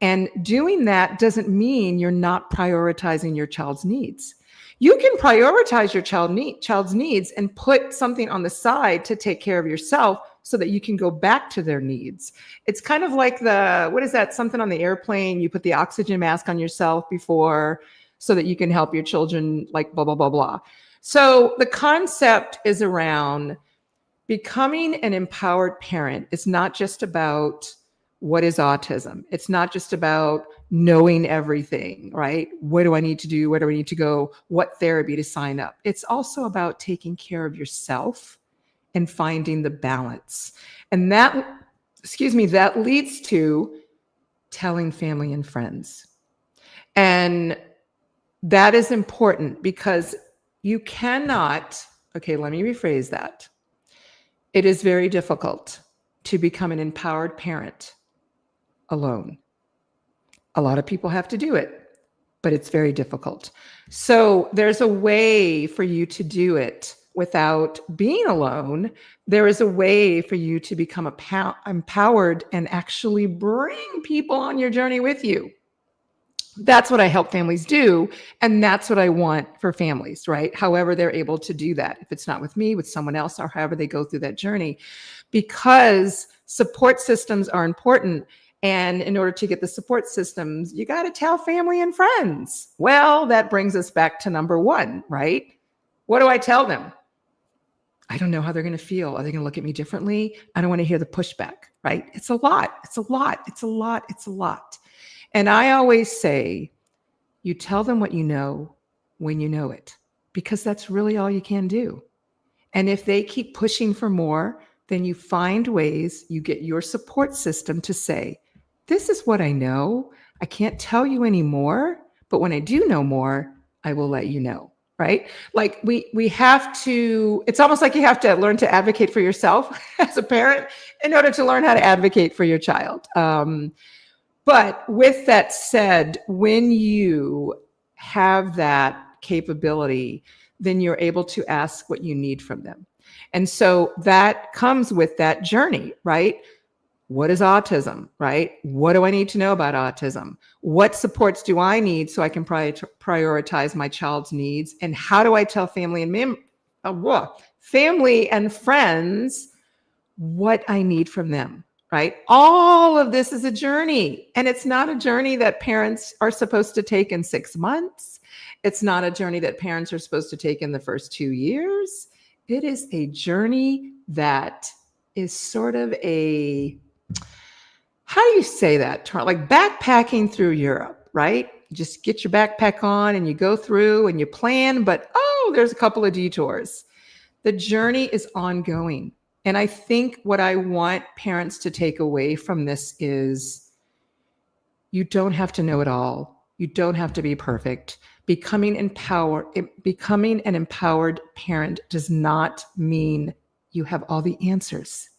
And doing that doesn't mean you're not prioritizing your child's needs. You can prioritize your child's needs and put something on the side to take care of yourself so that you can go back to their needs. It's kind of like something on the airplane, you put the oxygen mask on yourself before so that you can help your children, like blah, blah, blah, blah. So the concept is around becoming an empowered parent. It's not just about what is autism. It's not just about knowing everything, right? What do I need to do? Where do I need to go? What therapy to sign up? It's also about taking care of yourself and finding the balance. And that leads to telling family and friends. And that is important because you cannot, let me rephrase that. It is very difficult to become an empowered parent alone. A lot of people have to do it, but it's very difficult. So there's a way for you to do it without being alone. There is a way for you to become empowered and actually bring people on your journey with you. That's what I help families do. And that's what I want for families, right? However they're able to do that. If it's not with me, with someone else, or however they go through that journey, because support systems are important. And in order to get the support systems, you got to tell family and friends. Well, that brings us back to number one, right? What do I tell them? I don't know how they're going to feel. Are they going to look at me differently? I don't want to hear the pushback, right? It's a lot. It's a lot. It's a lot. It's a lot. And I always say, you tell them what you know when you know it, because that's really all you can do. And if they keep pushing for more, then you find ways, you get your support system to say, this is what I know. I can't tell you any more, but when I do know more, I will let you know, right? Like we have to, it's almost like you have to learn to advocate for yourself as a parent in order to learn how to advocate for your child. But with that said, when you have that capability, then you're able to ask what you need from them. And so that comes with that journey, right? What is autism, right? What do I need to know about autism? What supports do I need so I can prioritize my child's needs? And how do I tell family and friends what I need from them, right? All of this is a journey, and it's not a journey that parents are supposed to take in 6 months. It's not a journey that parents are supposed to take in the first 2 years. It is a journey that is sort of how do you say that? Like backpacking through Europe, right? You just get your backpack on and you go through and you plan, but there's a couple of detours. The journey is ongoing. And I think what I want parents to take away from this is you don't have to know it all. You don't have to be perfect. Becoming an empowered parent does not mean you have all the answers.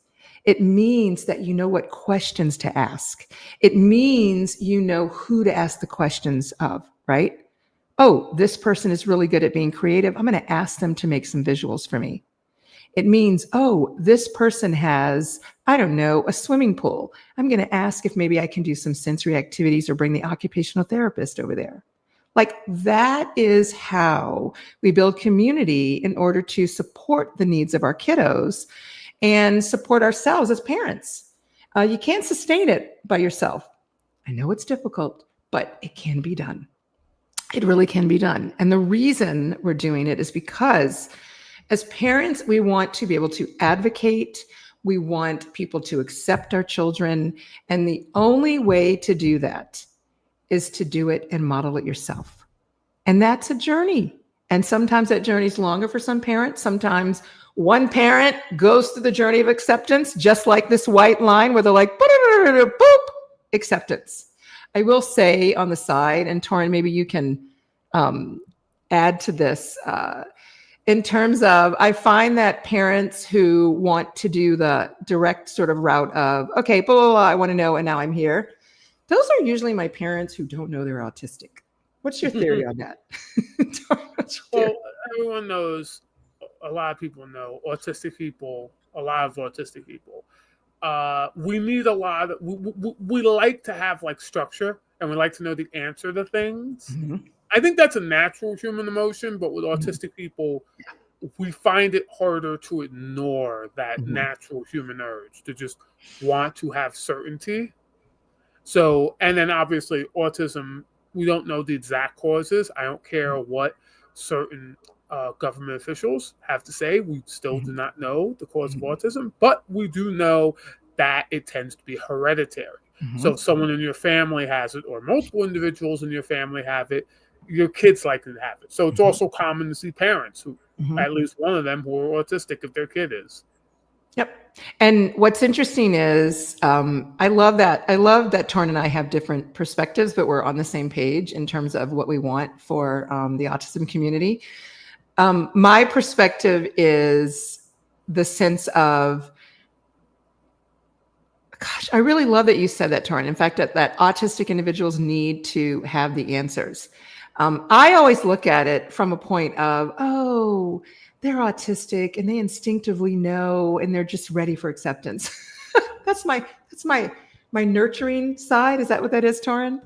It means that you know what questions to ask. It means you know who to ask the questions of, right? Oh, this person is really good at being creative. I'm going to ask them to make some visuals for me. It means, this person has, I don't know, a swimming pool. I'm going to ask if maybe I can do some sensory activities or bring the occupational therapist over there. Like that is how we build community in order to support the needs of our kiddos and support ourselves as parents. You can't sustain it by yourself. I know it's difficult, but it can be done. It really can be done. And the reason we're doing it is because as parents, we want to be able to advocate. We want people to accept our children. And the only way to do that is to do it and model it yourself. And that's a journey. And sometimes that journey is longer for some parents. Sometimes one parent goes through the journey of acceptance, just like this white line where they're like, boop, acceptance. I will say on the side, and Torrin, maybe you can add to this, in terms of, I find that parents who want to do the direct sort of route of, okay, blah, blah, blah, I want to know, and now I'm here. Those are usually my parents who don't know they're autistic. What's your theory on that? Well, everyone knows, a lot of people know autistic people, a lot of autistic people. We need a lot of, we like to have like structure and we like to know the answer to things. Mm-hmm. I think that's a natural human emotion, but with autistic people, we find it harder to ignore that natural human urge to just want to have certainty. So, and then obviously autism, we don't know the exact causes. I don't care what certain government officials have to say. We still do not know the cause of autism, but we do know that it tends to be hereditary. So if someone in your family has it, or multiple individuals in your family have it, your kids likely to have it. So it's also common to see parents who, at least one of them, who are autistic if their kid is. Yep. And what's interesting is, I love that Torrin and I have different perspectives, but we're on the same page in terms of what we want for the autism community. My perspective is the sense of, gosh, I really love that you said that, Torrin. In fact, that autistic individuals need to have the answers. I always look at it from a point of, they're autistic and they instinctively know, and they're just ready for acceptance. That's my nurturing side. Is that what that is, Torrin?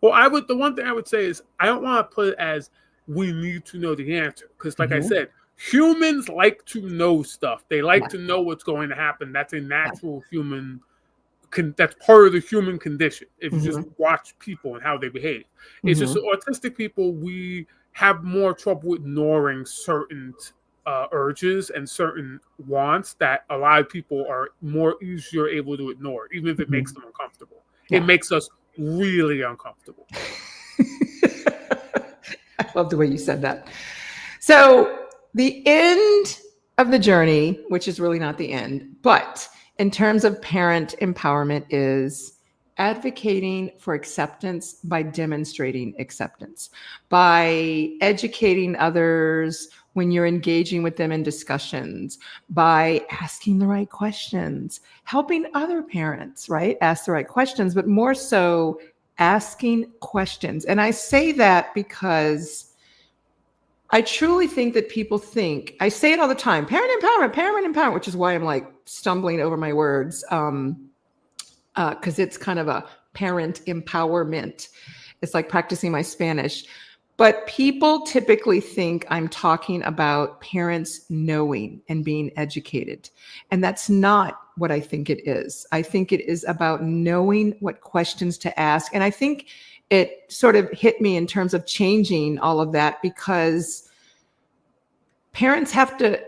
Well, the one thing I would say is, I don't want to put it as we need to know the answer. Because like I said, humans like to know stuff. They like to know what's going to happen. That's a natural human, that's part of the human condition. If you just watch people and how they behave. It's just autistic people, we have more trouble ignoring certain urges and certain wants that a lot of people are more easier able to ignore, even if it makes them uncomfortable. It makes us really uncomfortable. I love the way you said that. So the end of the journey, which is really not the end, but in terms of parent empowerment, is advocating for acceptance by demonstrating acceptance, by educating others when you're engaging with them in discussions, by asking the right questions, helping other parents, right, ask the right questions, but more so asking questions. And I say that because I truly think that people think, I say it all the time, parent empowerment, which is why I'm like stumbling over my words. because it's kind of a parent empowerment. It's like practicing my Spanish. But people typically think I'm talking about parents knowing and being educated. And that's not what I think it is. I think it is about knowing what questions to ask. And I think it sort of hit me in terms of changing all of that, because parents have to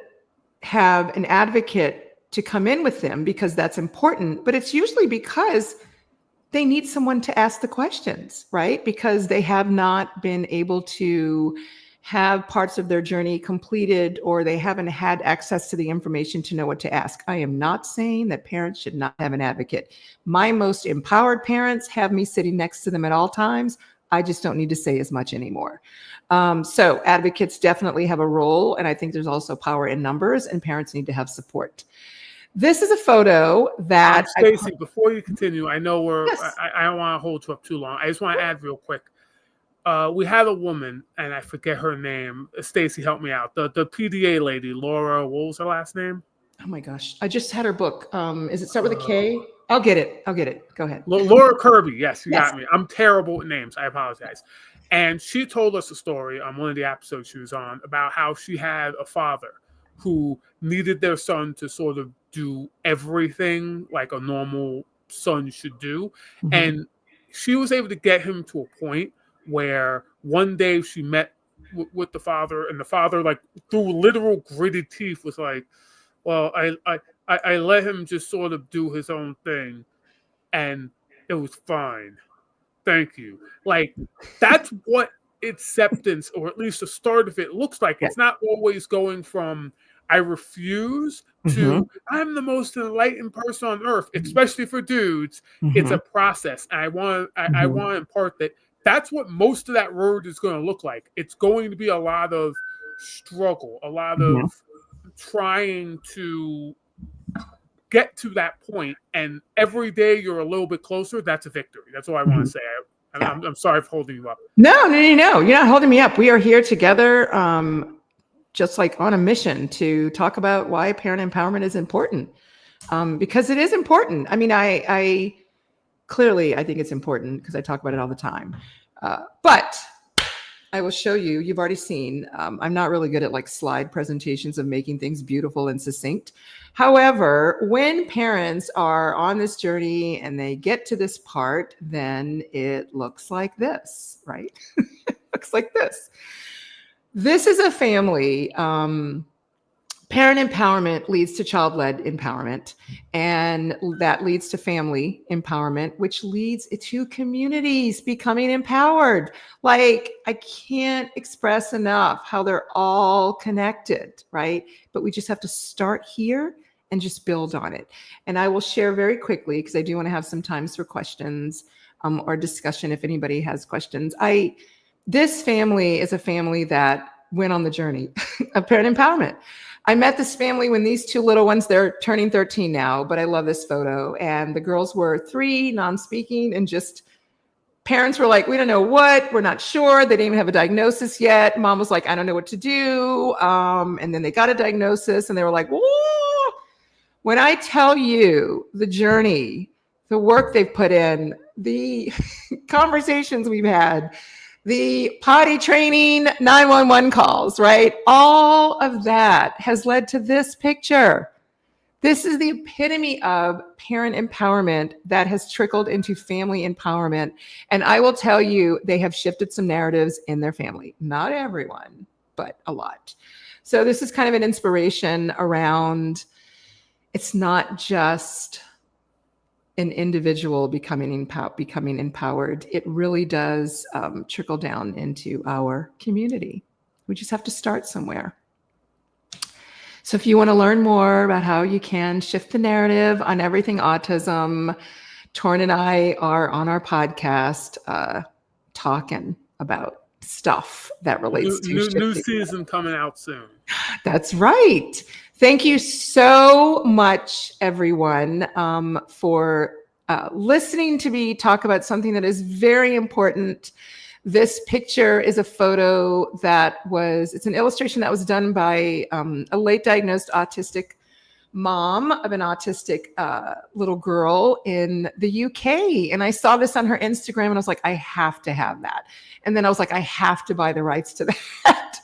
have an advocate to come in with them because that's important. But it's usually because they need someone to ask the questions, right? Because they have not been able to have parts of their journey completed, or they haven't had access to the information to know what to ask. I am not saying that parents should not have an advocate. My most empowered parents have me sitting next to them at all times. I just don't need to say as much anymore. So advocates definitely have a role. And I think there's also power in numbers, and parents need to have support. This is a photo that Stacy, before you continue, I know Yes. I don't want to hold you up too long. I just want to add real quick. We had a woman, and I forget her name. Stacy, help me out. The PDA lady, Laura, what was her last name? Oh my gosh, I just had her book. Is it start with a K? I'll get it. Go ahead. Laura Kirby. Yes, you Yes. got me. I'm terrible with names. I apologize. And she told us a story on one of the episodes she was on about how she had a father who needed their son to sort of do everything like a normal son should do. Mhm. And she was able to get him to a point where one day she met with the father, and the father, like through literal gritted teeth, was like, well, I let him just sort of do his own thing, and it was fine. Thank you. Like, that's what acceptance, or at least the start of it, looks like. It's not always going from I refuse to I'm the most enlightened person on earth, especially for dudes. It's a process. And I want to impart that that's what most of that road is going to look like. It's going to be a lot of struggle, a lot of trying to get to that point, and every day you're a little bit closer. That's a victory. That's all I want to say. I'm sorry for holding you up. No, you're not holding me up. We are here together, just like on a mission to talk about why parent empowerment is important, because it is important. I mean, I clearly I think it's important because I talk about it all the time, but I will show you. You've already seen. I'm not really good at like slide presentations of making things beautiful and succinct. However, when parents are on this journey and they get to this part, then it looks like this, right? It looks like this. This is a family. Parent empowerment leads to child-led empowerment, and that leads to family empowerment, which leads to communities becoming empowered. Like, I can't express enough how they're all connected, right? But we just have to start here and just build on it. And I will share very quickly, because I do want to have some times for questions or discussion if anybody has questions. This family is a family that went on the journey of parent empowerment. I met this family when these two little ones, they're turning 13 now, but I love this photo. And the girls were 3, non-speaking, and just parents were like, we don't know what, we're not sure. They didn't even have a diagnosis yet. Mom was like, I don't know what to do. And then they got a diagnosis and they were like, whoa. When I tell you the journey, the work they've put in, the conversations we've had, the potty training, 911 calls, right? All of that has led to this picture. This is the epitome of parent empowerment that has trickled into family empowerment. And I will tell you, they have shifted some narratives in their family. Not everyone, but a lot. So this is kind of an inspiration around, it's not just an individual becoming empowered. It really does trickle down into our community. We just have to start somewhere. So if you want to learn more about how you can shift the narrative on everything autism, Torrin and I are on our podcast talking about stuff that relates to new season coming out soon. That's right. Thank you so much, everyone, for listening to me talk about something that is very important. This picture is a photo it's an illustration that was done by a late diagnosed autistic mom of an autistic little girl in the UK. And I saw this on her Instagram and I was like, I have to have that. And then I was like, I have to buy the rights to that.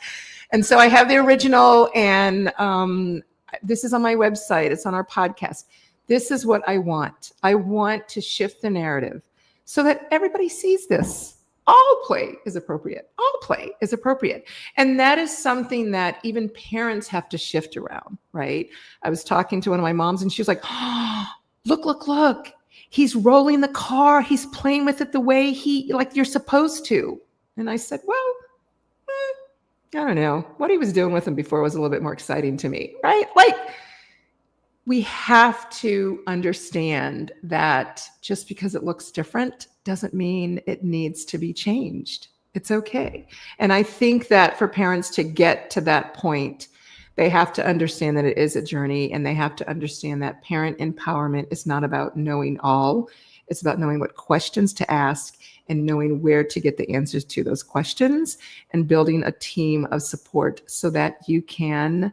And so I have the original, and this is on my website. It's on our podcast. This is what I want. I want to shift the narrative so that everybody sees this. All play is appropriate. All play is appropriate. And that is something that even parents have to shift around, right? I was talking to one of my moms and she was like, oh, look. He's rolling the car. He's playing with it the way like you're supposed to. And I said, well, I don't know. What he was doing with him before was a little bit more exciting to me, right? Like, we have to understand that just because it looks different doesn't mean it needs to be changed. It's okay. And I think that for parents to get to that point, they have to understand that it is a journey, and they have to understand that parent empowerment is not about knowing all. It's about knowing what questions to ask and knowing where to get the answers to those questions, and building a team of support so that you can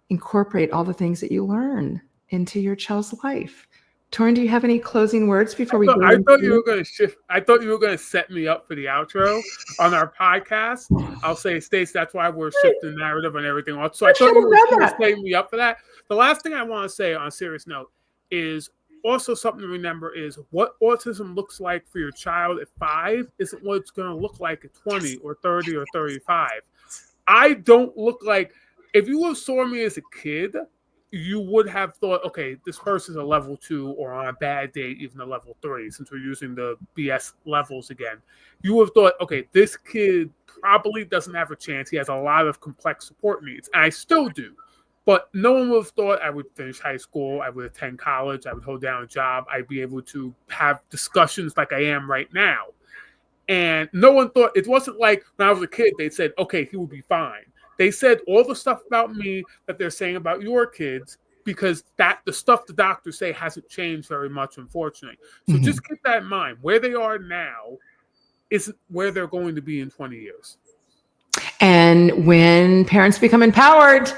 incorporate all the things that you learn into your child's life. Torrin, do you have any closing words before we go? I thought you were going to shift. I thought you were going to set me up for the outro on our podcast. I'll say, Stace, that's why we're shifting the narrative and everything else. So I thought you were going to set me up for that. The last thing I want to say on a serious note is also something to remember is what autism looks like for your child at 5 isn't what it's going to look like at 20 or 30 or 35. I don't look like, if you would have saw me as a kid, you would have thought, okay, this person's a level 2 or on a bad day, even a level 3, since we're using the BS levels again. You would have thought, okay, this kid probably doesn't have a chance. He has a lot of complex support needs. And I still do. But no one would have thought I would finish high school, I would attend college, I would hold down a job, I'd be able to have discussions like I am right now. And no one thought, it wasn't like when I was a kid, they said, okay, he will be fine. They said all the stuff about me that they're saying about your kids, because the stuff the doctors say hasn't changed very much, unfortunately. So just keep that in mind. Where they are now isn't where they're going to be in 20 years. And when parents become empowered,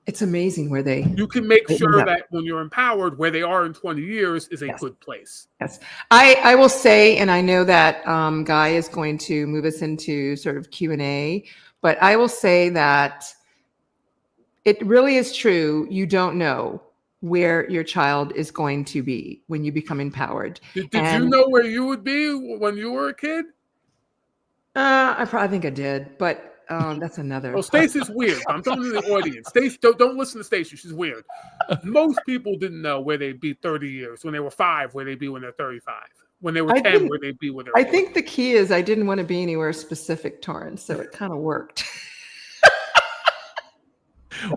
it's amazing where you can make sure that when you're empowered, where they are in 20 years is a good place. Yes. I will say, and I know that Guy is going to move us into sort of Q&A, but I will say that it really is true. You don't know where your child is going to be when you become empowered. Did you know where you would be when you were a kid? I think I did, but that's another. Well, Stacy's weird. I'm talking to the audience. Stacy, don't listen to Stacy. She's weird. Most people didn't know where they'd be 30 years. When they were 5, where they'd be when they're 35. When they were 10, where they'd be when they're 40. I think the key is I didn't want to be anywhere specific, Torrin, so it kind of worked.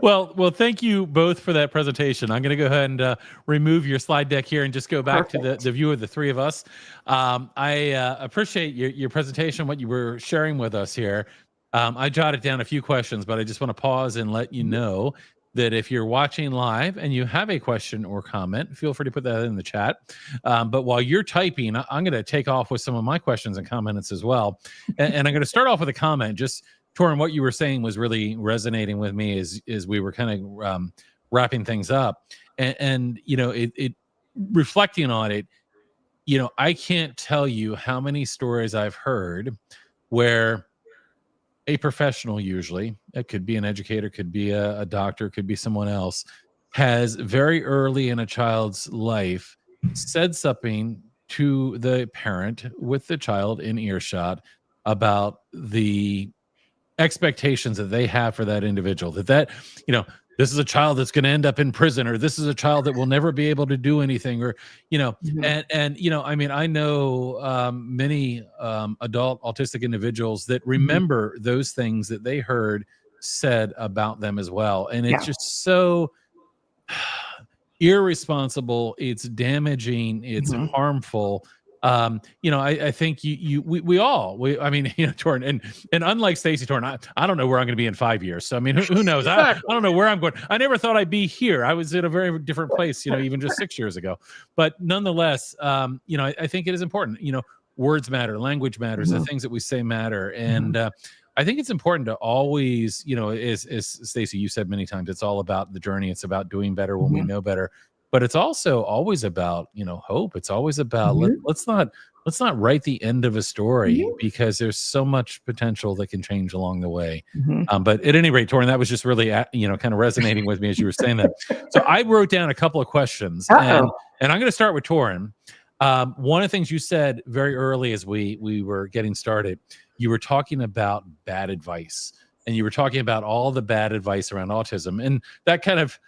Well, thank you both for that presentation. I'm going to go ahead and remove your slide deck here and just go back to the view of the three of us. I appreciate your presentation, what you were sharing with us here. I jotted down a few questions, but I just want to pause and let you know that if you're watching live and you have a question or comment, feel free to put that in the chat. But while you're typing, I'm going to take off with some of my questions and comments as well. And I'm going to start off with a comment. Just, Torrin, what you were saying was really resonating with me as we were kind of wrapping things up. And you know, it reflecting on it, you know, I can't tell you how many stories I've heard where a professional, usually it could be an educator, could be a doctor, could be someone else, has very early in a child's life said something to the parent with the child in earshot about the expectations that they have for that individual, that you know, this is a child that's going to end up in prison, or this is a child that will never be able to do anything, or, you know, and you know, I mean, I know many adult autistic individuals that remember those things that they heard said about them as well. And it's just so irresponsible. It's damaging. It's harmful. You know, I think we all, I mean, you know, Torrin, and unlike Stacy, Torrin, I don't know where I'm going to be in 5 years. So, I mean, who knows? I don't know where I'm going. I never thought I'd be here. I was in a very different place, you know, even just 6 years ago. But nonetheless, you know, I think it is important. You know, words matter, language matters, the things that we say matter. And I think it's important to always, as Stacy, you said many times, it's all about the journey. It's about doing better when we know better, but it's also always about, hope. It's always about let's not write the end of a story, because there's so much potential that can change along the way. But at any rate, Torrin, that was just really, kind of resonating with me as you were saying that. So I wrote down a couple of questions, and I'm going to start with Torrin. One of the things you said very early as we were getting started, you were talking about bad advice, and you were talking about all the bad advice around autism. And that kind of,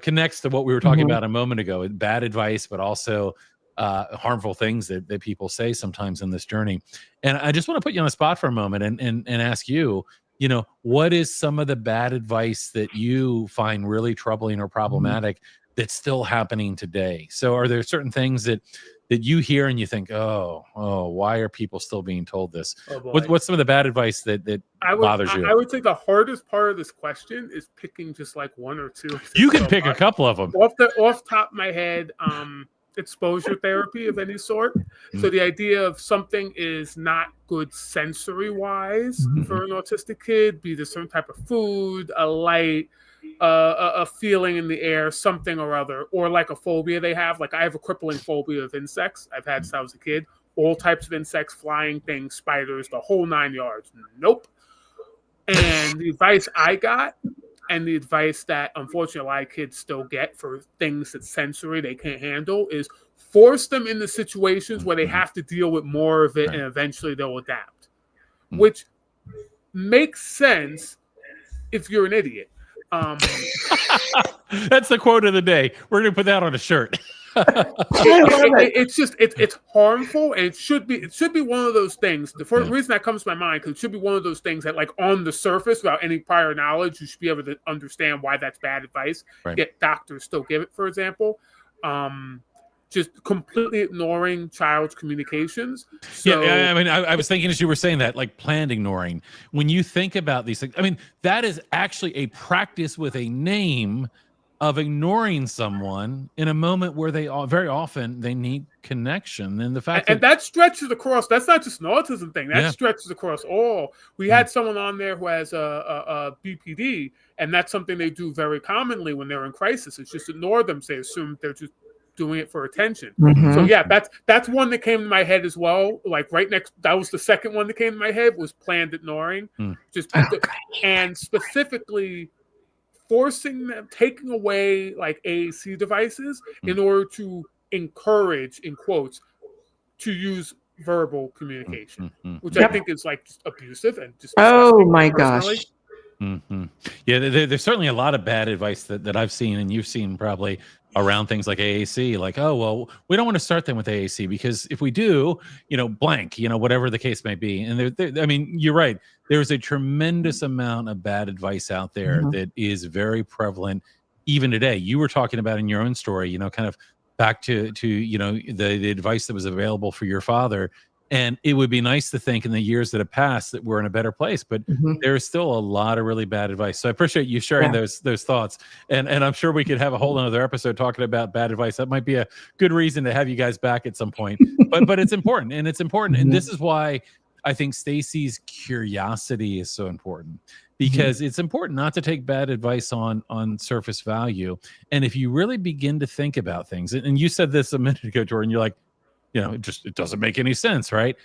connects to what we were talking about a moment ago, bad advice, but also harmful things that people say sometimes in this journey. And I just want to put you on the spot for a moment and ask you, what is some of the bad advice that you find really troubling or problematic that's still happening today? So are there certain things that you hear and you think, oh, why are people still being told this? What's some of the bad advice that bothers you? I would say the hardest part of this question is picking just like one or two. You can pick a couple of them. Off top of my head, exposure therapy of any sort. So the idea of something is not good sensory wise for an autistic kid, be it a certain type of food, a light, a feeling in the air, something or other, or like a phobia they have. Like I have a crippling phobia of insects. I've had since I was a kid. All types of insects, flying things, spiders, the whole 9 yards. Nope. And the advice I got, and the advice that unfortunately a lot of kids still get for things that sensory they can't handle, is force them into situations where they have to deal with more of it, and eventually they'll adapt. Which makes sense if you're an idiot. That's the quote of the day. We're going to put that on a shirt. It's harmful, and it should be one of those things. The first reason that comes to my mind, because it should be one of those things that, like, on the surface, without any prior knowledge, you should be able to understand why that's bad advice. Yet doctors still give it, for example. Just completely ignoring child's communications. So, I mean, I was thinking as you were saying that, like planned ignoring. When you think about these things, I mean, that is actually a practice with a name of ignoring someone in a moment where they very often they need connection. And the fact and that stretches across, that's not just an autism thing, that stretches across all. We had someone on there who has a BPD, and that's something they do very commonly when they're in crisis. It's just ignore them. They assume they're just doing it for attention. So yeah, that's one that came to my head as well. Like right next, that was the second one that came to my head, was planned ignoring. And specifically forcing them, taking away like AAC devices in order to encourage, in quotes, to use verbal communication, which I think is like just abusive and just my gosh. Yeah, there's certainly a lot of bad advice that I've seen, and you've seen probably, around things like AAC, like, oh, well, we don't want to start them with AAC because if we do, blank, whatever the case may be. And I mean, you're right. There's a tremendous amount of bad advice out there that is very prevalent even today. You were talking about in your own story, kind of back to the advice that was available for your father. And it would be nice to think in the years that have passed that we're in a better place, but there is still a lot of really bad advice. So I appreciate you sharing those thoughts. And I'm sure we could have a whole another episode talking about bad advice. That might be a good reason to have you guys back at some point. But it's important, and it's important. And this is why I think Stacy's curiosity is so important, because it's important not to take bad advice on surface value. And if you really begin to think about things, and you said this a minute ago, Torrin, you're like, it doesn't make any sense, right?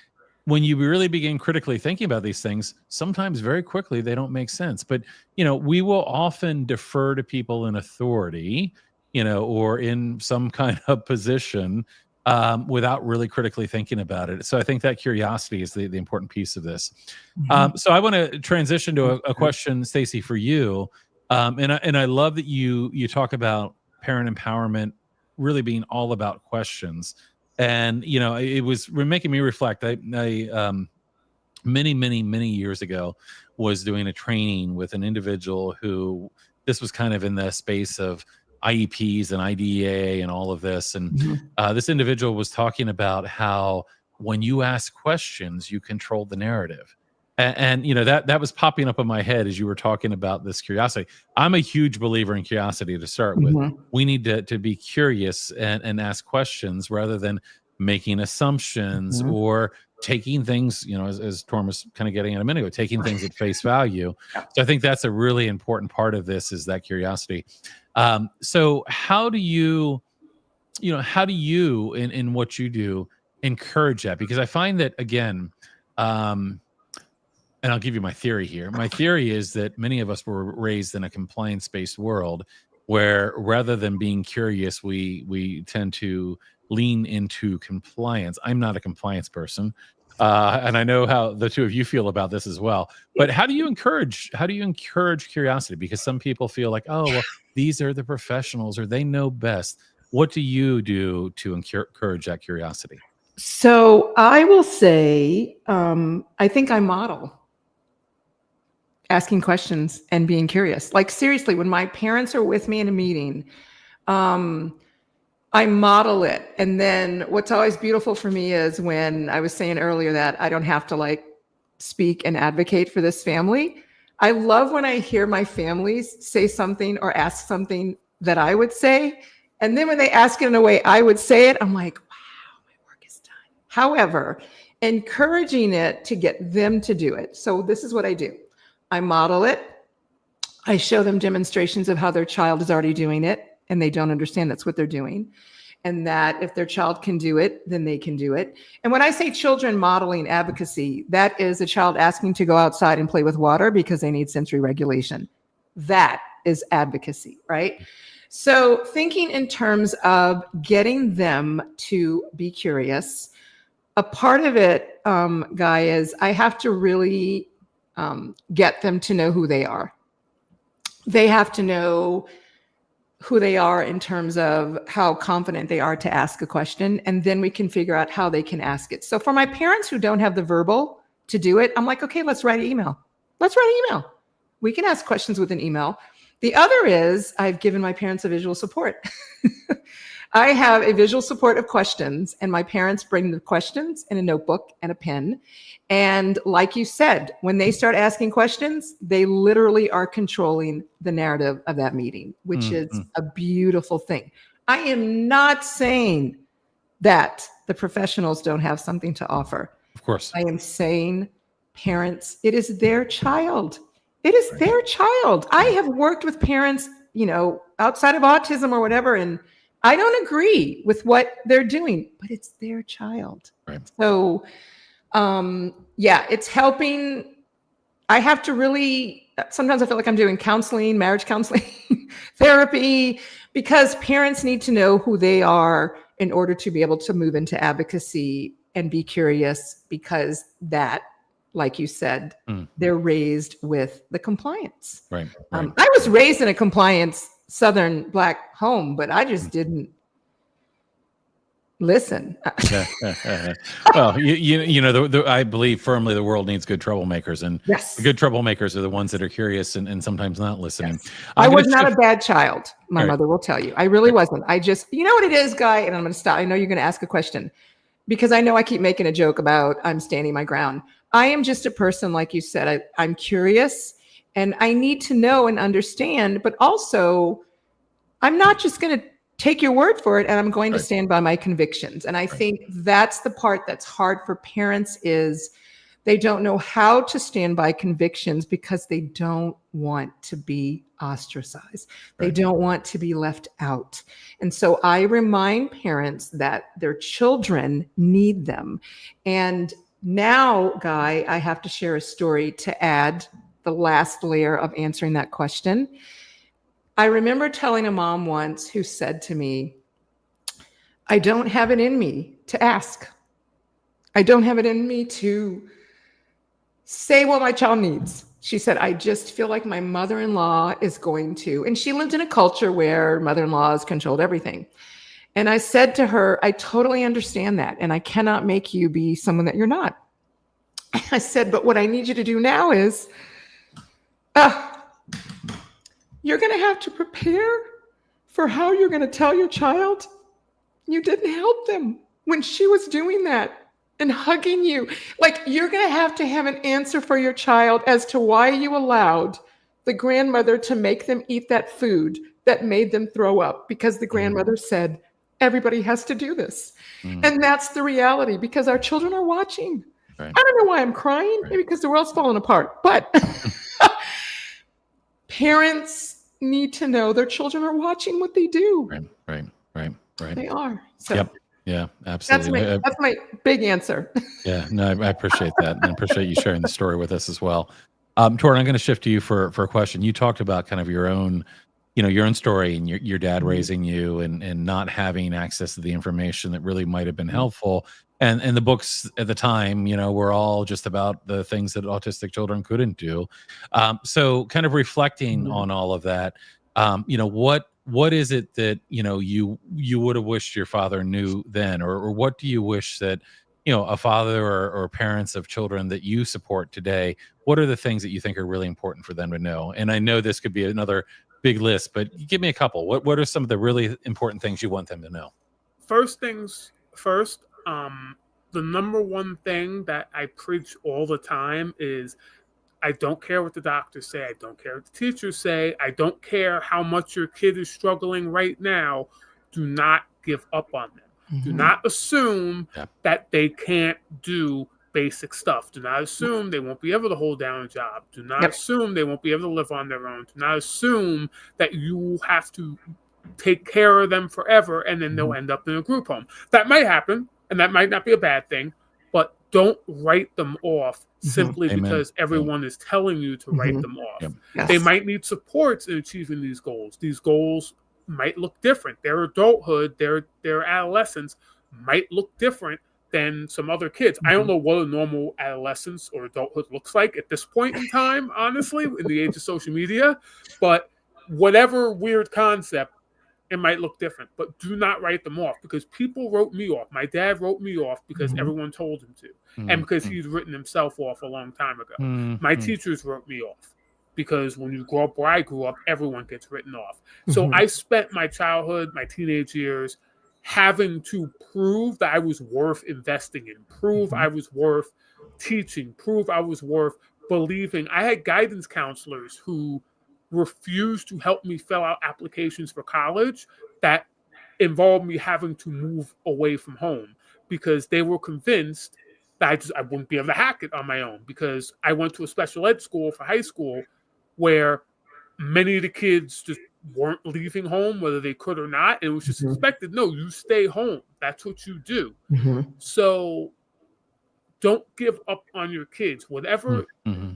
When you really begin critically thinking about these things, sometimes very quickly they don't make sense. But we will often defer to people in authority, or in some kind of position, without really critically thinking about it. So I think that curiosity is the important piece of this. So I want to transition to a question, Stacy, for you. And I love that you talk about parent empowerment really being all about questions. And, it was making me reflect. I many years ago was doing a training with an individual who, this was kind of in the space of IEPs and IDEA and all of this. And this individual was talking about how when you ask questions, you control the narrative. And that was popping up in my head as you were talking about this curiosity. I'm a huge believer in curiosity to start with. We need to be curious and ask questions rather than making assumptions or taking things, as Torrin was kind of getting at a minute ago, taking things at face value. So I think that's a really important part of this, is that curiosity. So how do you in what you do encourage that? Because I find that, again, and I'll give you my theory here. My theory is that many of us were raised in a compliance-based world where, rather than being curious, we tend to lean into compliance. I'm not a compliance person. And I know how the two of you feel about this as well. But how do you encourage curiosity? Because some people feel like, oh, well, these are the professionals, or they know best. What do you do to encourage that curiosity? So I will say, I think I model asking questions and being curious. Like, seriously, when my parents are with me in a meeting, I model it. And then what's always beautiful for me is when I was saying earlier that I don't have to speak and advocate for this family. I love when I hear my families say something or ask something that I would say. And then when they ask it in a way I would say it, I'm like, wow, my work is done. However, encouraging it to get them to do it. So this is what I do. I model it. I show them demonstrations of how their child is already doing it, and they don't understand that's what they're doing. And that if their child can do it, then they can do it. And when I say children modeling advocacy, that is a child asking to go outside and play with water because they need sensory regulation. That is advocacy, right? So thinking in terms of getting them to be curious, a part of it, Guy, is I have to really get them to know who they are. They have to know who they are in terms of how confident they are to ask a question, and then we can figure out how they can ask it. So for my parents who don't have the verbal to do it, I'm like, okay, let's write an email. We can ask questions with an email. The other is I've given my parents a visual support. I have a visual support of questions, and my parents bring the questions in a notebook and a pen. And like you said, when they start asking questions, they literally are controlling the narrative of that meeting, which is a beautiful thing. I am not saying that the professionals don't have something to offer. Of course. I am saying, parents, it is their child. It is their child. I have worked with parents, outside of autism or whatever, and I don't agree with what they're doing, but it's their child. Right. So, it's helping. I have to really, sometimes I feel like I'm doing counseling, marriage counseling, therapy, because parents need to know who they are in order to be able to move into advocacy and be curious, because that, like you said, they're raised with the compliance. Right. I was raised in a compliance Southern Black home, but I just didn't listen. Well, I believe firmly the world needs good troublemakers, and yes, good troublemakers are the ones that are curious and sometimes not listening. Yes. I was not a bad child. My mother will tell you. I really wasn't. I just, you know what it is, Guy, and I'm going to stop. I know you're going to ask a question because I know I keep making a joke about I'm standing my ground. I am just a person, like you said, I'm curious and I need to know and understand, but also I'm not just going to take your word for it, and I'm going to stand by my convictions. And I think that's the part that's hard for parents, is they don't know how to stand by convictions because they don't want to be ostracized. They don't want to be left out. And so I remind parents that their children need them. And now, Guy, I have to share a story to add the last layer of answering that question. I remember telling a mom once who said to me, I don't have it in me to ask. I don't have it in me to say what my child needs. She said, I just feel like my mother-in-law is going to, and she lived in a culture where mother-in-laws controlled everything. And I said to her, I totally understand that, and I cannot make you be someone that you're not. I said, but what I need you to do now is, you're going to have to prepare for how you're going to tell your child you didn't help them when she was doing that and hugging you. Like, you're going to have an answer for your child as to why you allowed the grandmother to make them eat that food that made them throw up, because the grandmother said, everybody has to do this. And that's the reality, because our children are watching. Right. I don't know why I'm crying, maybe because the world's falling apart, but parents need to know their children are watching what they do. Right. They are. So Yep. Yeah, absolutely. that's my big answer. Yeah, no, I appreciate that. And I appreciate you sharing the story with us as well. Torrin, I'm going to shift to you for a question. You talked about kind of your own story and your dad raising you and not having access to the information that really might have been helpful. And the books at the time, were all just about the things that autistic children couldn't do. So kind of reflecting on all of that, what is it that, you would have wished your father knew then, or what do you wish that, a father or parents of children that you support today, what are the things that you think are really important for them to know? And I know this could be another big list, but give me a couple. What are some of the really important things you want them to know? First things first, the number one thing that I preach all the time is I don't care what the doctors say. I don't care what the teachers say. I don't care how much your kid is struggling right now. Do not give up on them. Do not assume that they can't do basic stuff. Do not assume they won't be able to hold down a job. Do not assume they won't be able to live on their own. Do not assume that you have to take care of them forever and then they'll end up in a group home. That might happen, and that might not be a bad thing, but don't write them off simply because everyone is telling you to write them off. Yes. They might need supports in achieving these goals. These goals might look different. Their adulthood, their adolescence might look different than some other kids. I don't know what a normal adolescence or adulthood looks like at this point in time, honestly, in the age of social media. But whatever weird concept, it might look different. But do not write them off, because people wrote me off. My dad wrote me off because everyone told him to, and because he's written himself off a long time ago. My teachers wrote me off, because when you grow up where I grew up, everyone gets written off. So I spent my childhood, my teenage years, having to prove that I was worth investing in, prove I was worth teaching, prove I was worth believing. I had guidance counselors who refused to help me fill out applications for college that involved me having to move away from home, because they were convinced that I wouldn't be able to hack it on my own, because I went to a special ed school for high school where many of the kids just weren't leaving home, whether they could or not. And it was just expected, no, you stay home. That's what you do. So don't give up on your kids. Whatever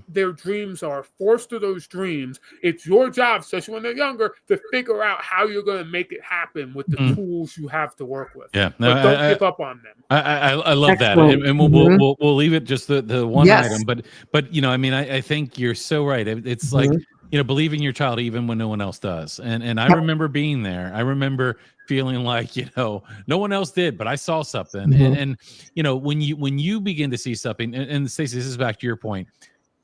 their dreams are, foster those dreams. It's your job, especially when they're younger, to figure out how you're going to make it happen with the tools you have to work with. Yeah, but don't give up on them. I love Excellent. that, and we'll leave it just the one item. But I think you're so right. It's like, believe in your child even when no one else does. And I remember being there. I remember feeling like, no one else did, but I saw something. And when you begin to see something, and Stacy, this is back to your point,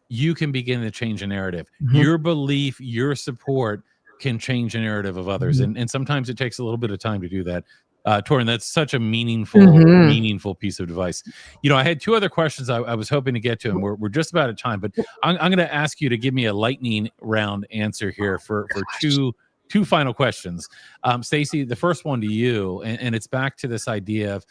you can begin to change a narrative. Your belief, your support can change the narrative of others. And sometimes it takes a little bit of time to do that. Torrin, that's such a meaningful piece of advice. I had two other questions I was hoping to get to, and we're just about at time, but I'm going to ask you to give me a lightning round answer here for two final questions. Stacy, the first one to you, and it's back to this idea of,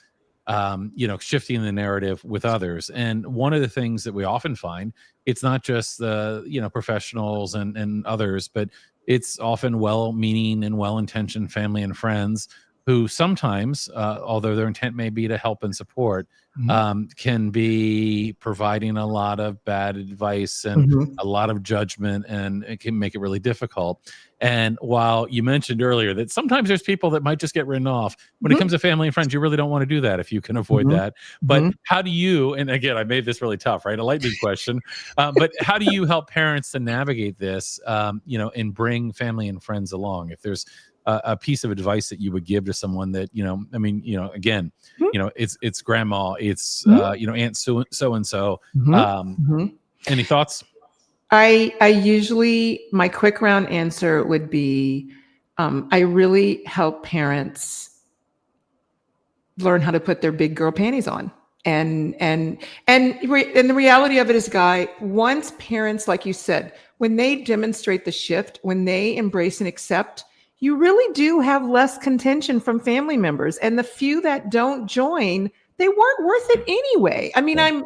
shifting the narrative with others. And one of the things that we often find, it's not just the, professionals and others, but it's often well-meaning and well-intentioned family and friends who sometimes, although their intent may be to help and support, can be providing a lot of bad advice and a lot of judgment, and it can make it really difficult. And while you mentioned earlier that sometimes there's people that might just get written off, when it comes to family and friends, you really don't want to do that if you can avoid that. But how do you, and again, I made this really tough, right? A lightning question, but how do you help parents to navigate this, and bring family and friends along? If there's a piece of advice that you would give to someone that, again, it's grandma, it's, Aunt so-and-so. Any thoughts? I usually, my quick round answer would be, I really help parents learn how to put their big girl panties on. And the reality of it is, Guy, once parents, like you said, when they demonstrate the shift, when they embrace and accept, you really do have less contention from family members. And the few that don't join, they weren't worth it anyway. I mean, I'm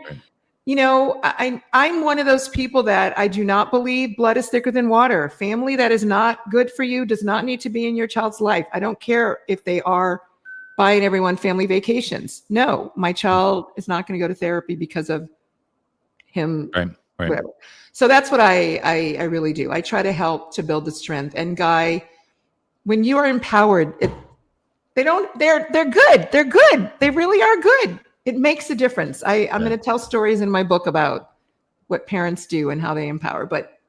one of those people that I do not believe blood is thicker than water. Family that is not good for you does not need to be in your child's life. I don't care if they are buying everyone family vacations. No, my child is not going to go to therapy because of him. Right. Whatever. So that's what I really do. I try to help to build the strength. And Guy, when you are empowered, they're good. They're good. They really are good. It makes a difference. I'm going to tell stories in my book about what parents do and how they empower, but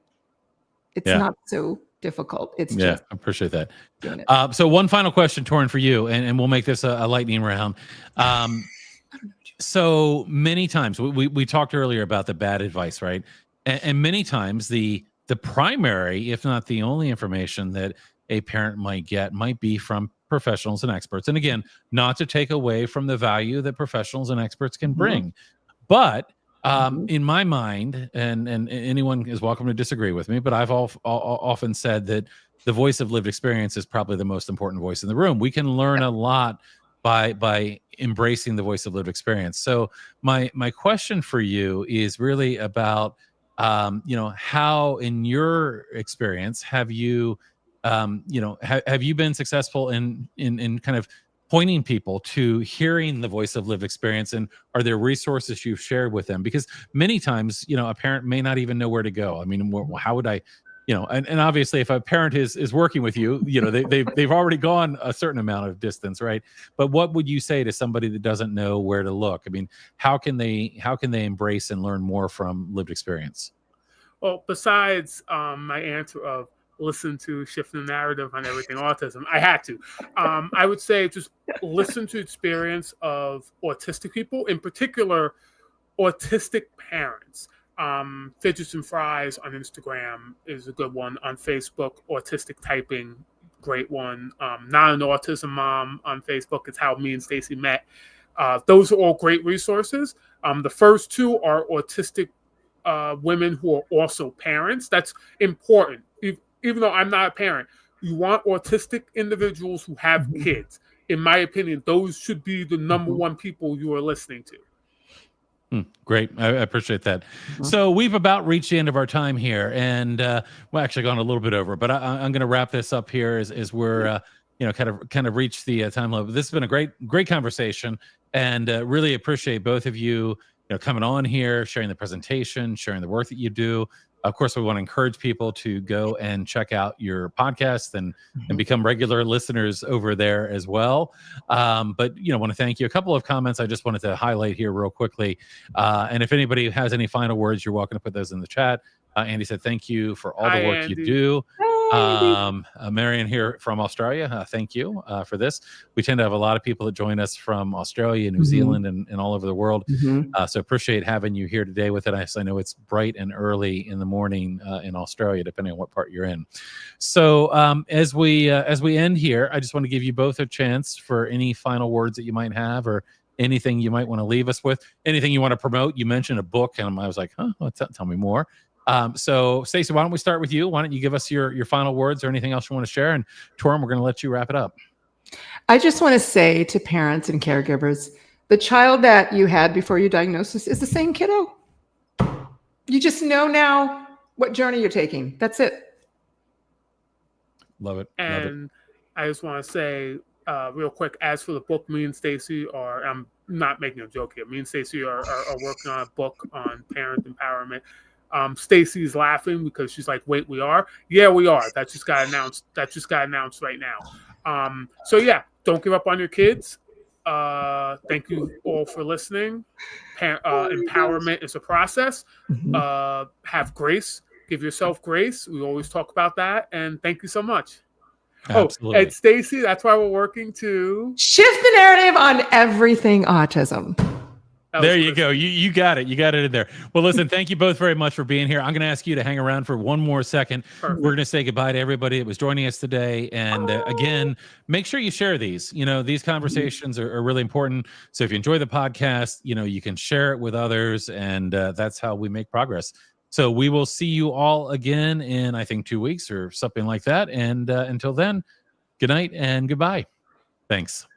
it's not so difficult. It's just I appreciate that. doing it. So one final question, Torrin, for you, and we'll make this a lightning round. So many times we talked earlier about the bad advice, right? And many times the primary, if not the only information that a parent might get might be from professionals and experts. And again, not to take away from the value that professionals and experts can bring, but in my mind, and anyone is welcome to disagree with me, but I've often said that the voice of lived experience is probably the most important voice in the room. We can learn a lot by embracing the voice of lived experience. So my question for you is really about how in your experience have you have you been successful in kind of pointing people to hearing the voice of lived experience, and are there resources you've shared with them? Because many times, a parent may not even know where to go. I mean, how would I, and obviously if a parent is working with you, they've already gone a certain amount of distance, right? But what would you say to somebody that doesn't know where to look? I mean, how can they embrace and learn more from lived experience? Well, besides my answer of listen to Shift the Narrative on Everything Autism, I had to. I would say just listen to experience of autistic people, in particular, autistic parents. Fidgets and Fries on Instagram is a good one. On Facebook, Autistic Typing, great one. Not an Autism Mom on Facebook. It's how me and Stacy met. Those are all great resources. The first two are autistic women who are also parents. That's important. Even though I'm not a parent, you want autistic individuals who have kids. In my opinion, those should be the number one people you are listening to. Great. I appreciate that. So we've about reached the end of our time here, and we're actually gone a little bit over, but I'm going to wrap this up here as we're kind of reached the time limit. This has been a great conversation, and really appreciate both of you coming on here, sharing the presentation, sharing the work that you do. Of course, we want to encourage people to go and check out your podcast and become regular listeners over there as well. But want to thank you. A couple of comments I just wanted to highlight here real quickly. And if anybody has any final words, you're welcome to put those in the chat. Andy said, thank you for all the work you do. Marion here from Australia, thank you for this. We tend to have a lot of people that join us from Australia, New Zealand, and all over the world. So appreciate having you here today with it. I know it's bright and early in the morning in Australia, depending on what part you're in. So as we end here, I just want to give you both a chance for any final words that you might have, or anything you might want to leave us with, anything you want to promote. You mentioned a book, and I was like, well, tell me more. So Stacy, why don't we start with you? Why don't you give us your final words or anything else you want to share? And Torrin, we're going to let you wrap it up. I just want to say to parents and caregivers, the child that you had before your diagnosis is the same kiddo. You just know now what journey you're taking. That's it. Love it. And I just want to say real quick, as for the book, me and Stacy I'm not making a joke here. Me and Stacy are working on a book on parent empowerment. Stacy's laughing because she's like, wait, we are? Yeah, we are. That just got announced right now. So yeah, don't give up on your kids. Thank you all for listening. Empowerment is a process. Have grace. Give yourself grace. We always talk about that. And thank you so much. Absolutely. And Stacy, that's why we're working to shift the narrative on everything autism. There you go. You got it. You got it in there. Well, listen, thank you both very much for being here. I'm going to ask you to hang around for one more second. Perfect. We're going to say goodbye to everybody that was joining us today. And again, make sure you share these. These conversations are really important. So if you enjoy the podcast, you can share it with others, and that's how we make progress. So we will see you all again in, I think, 2 weeks or something like that. And until then, Good night and goodbye. Thanks.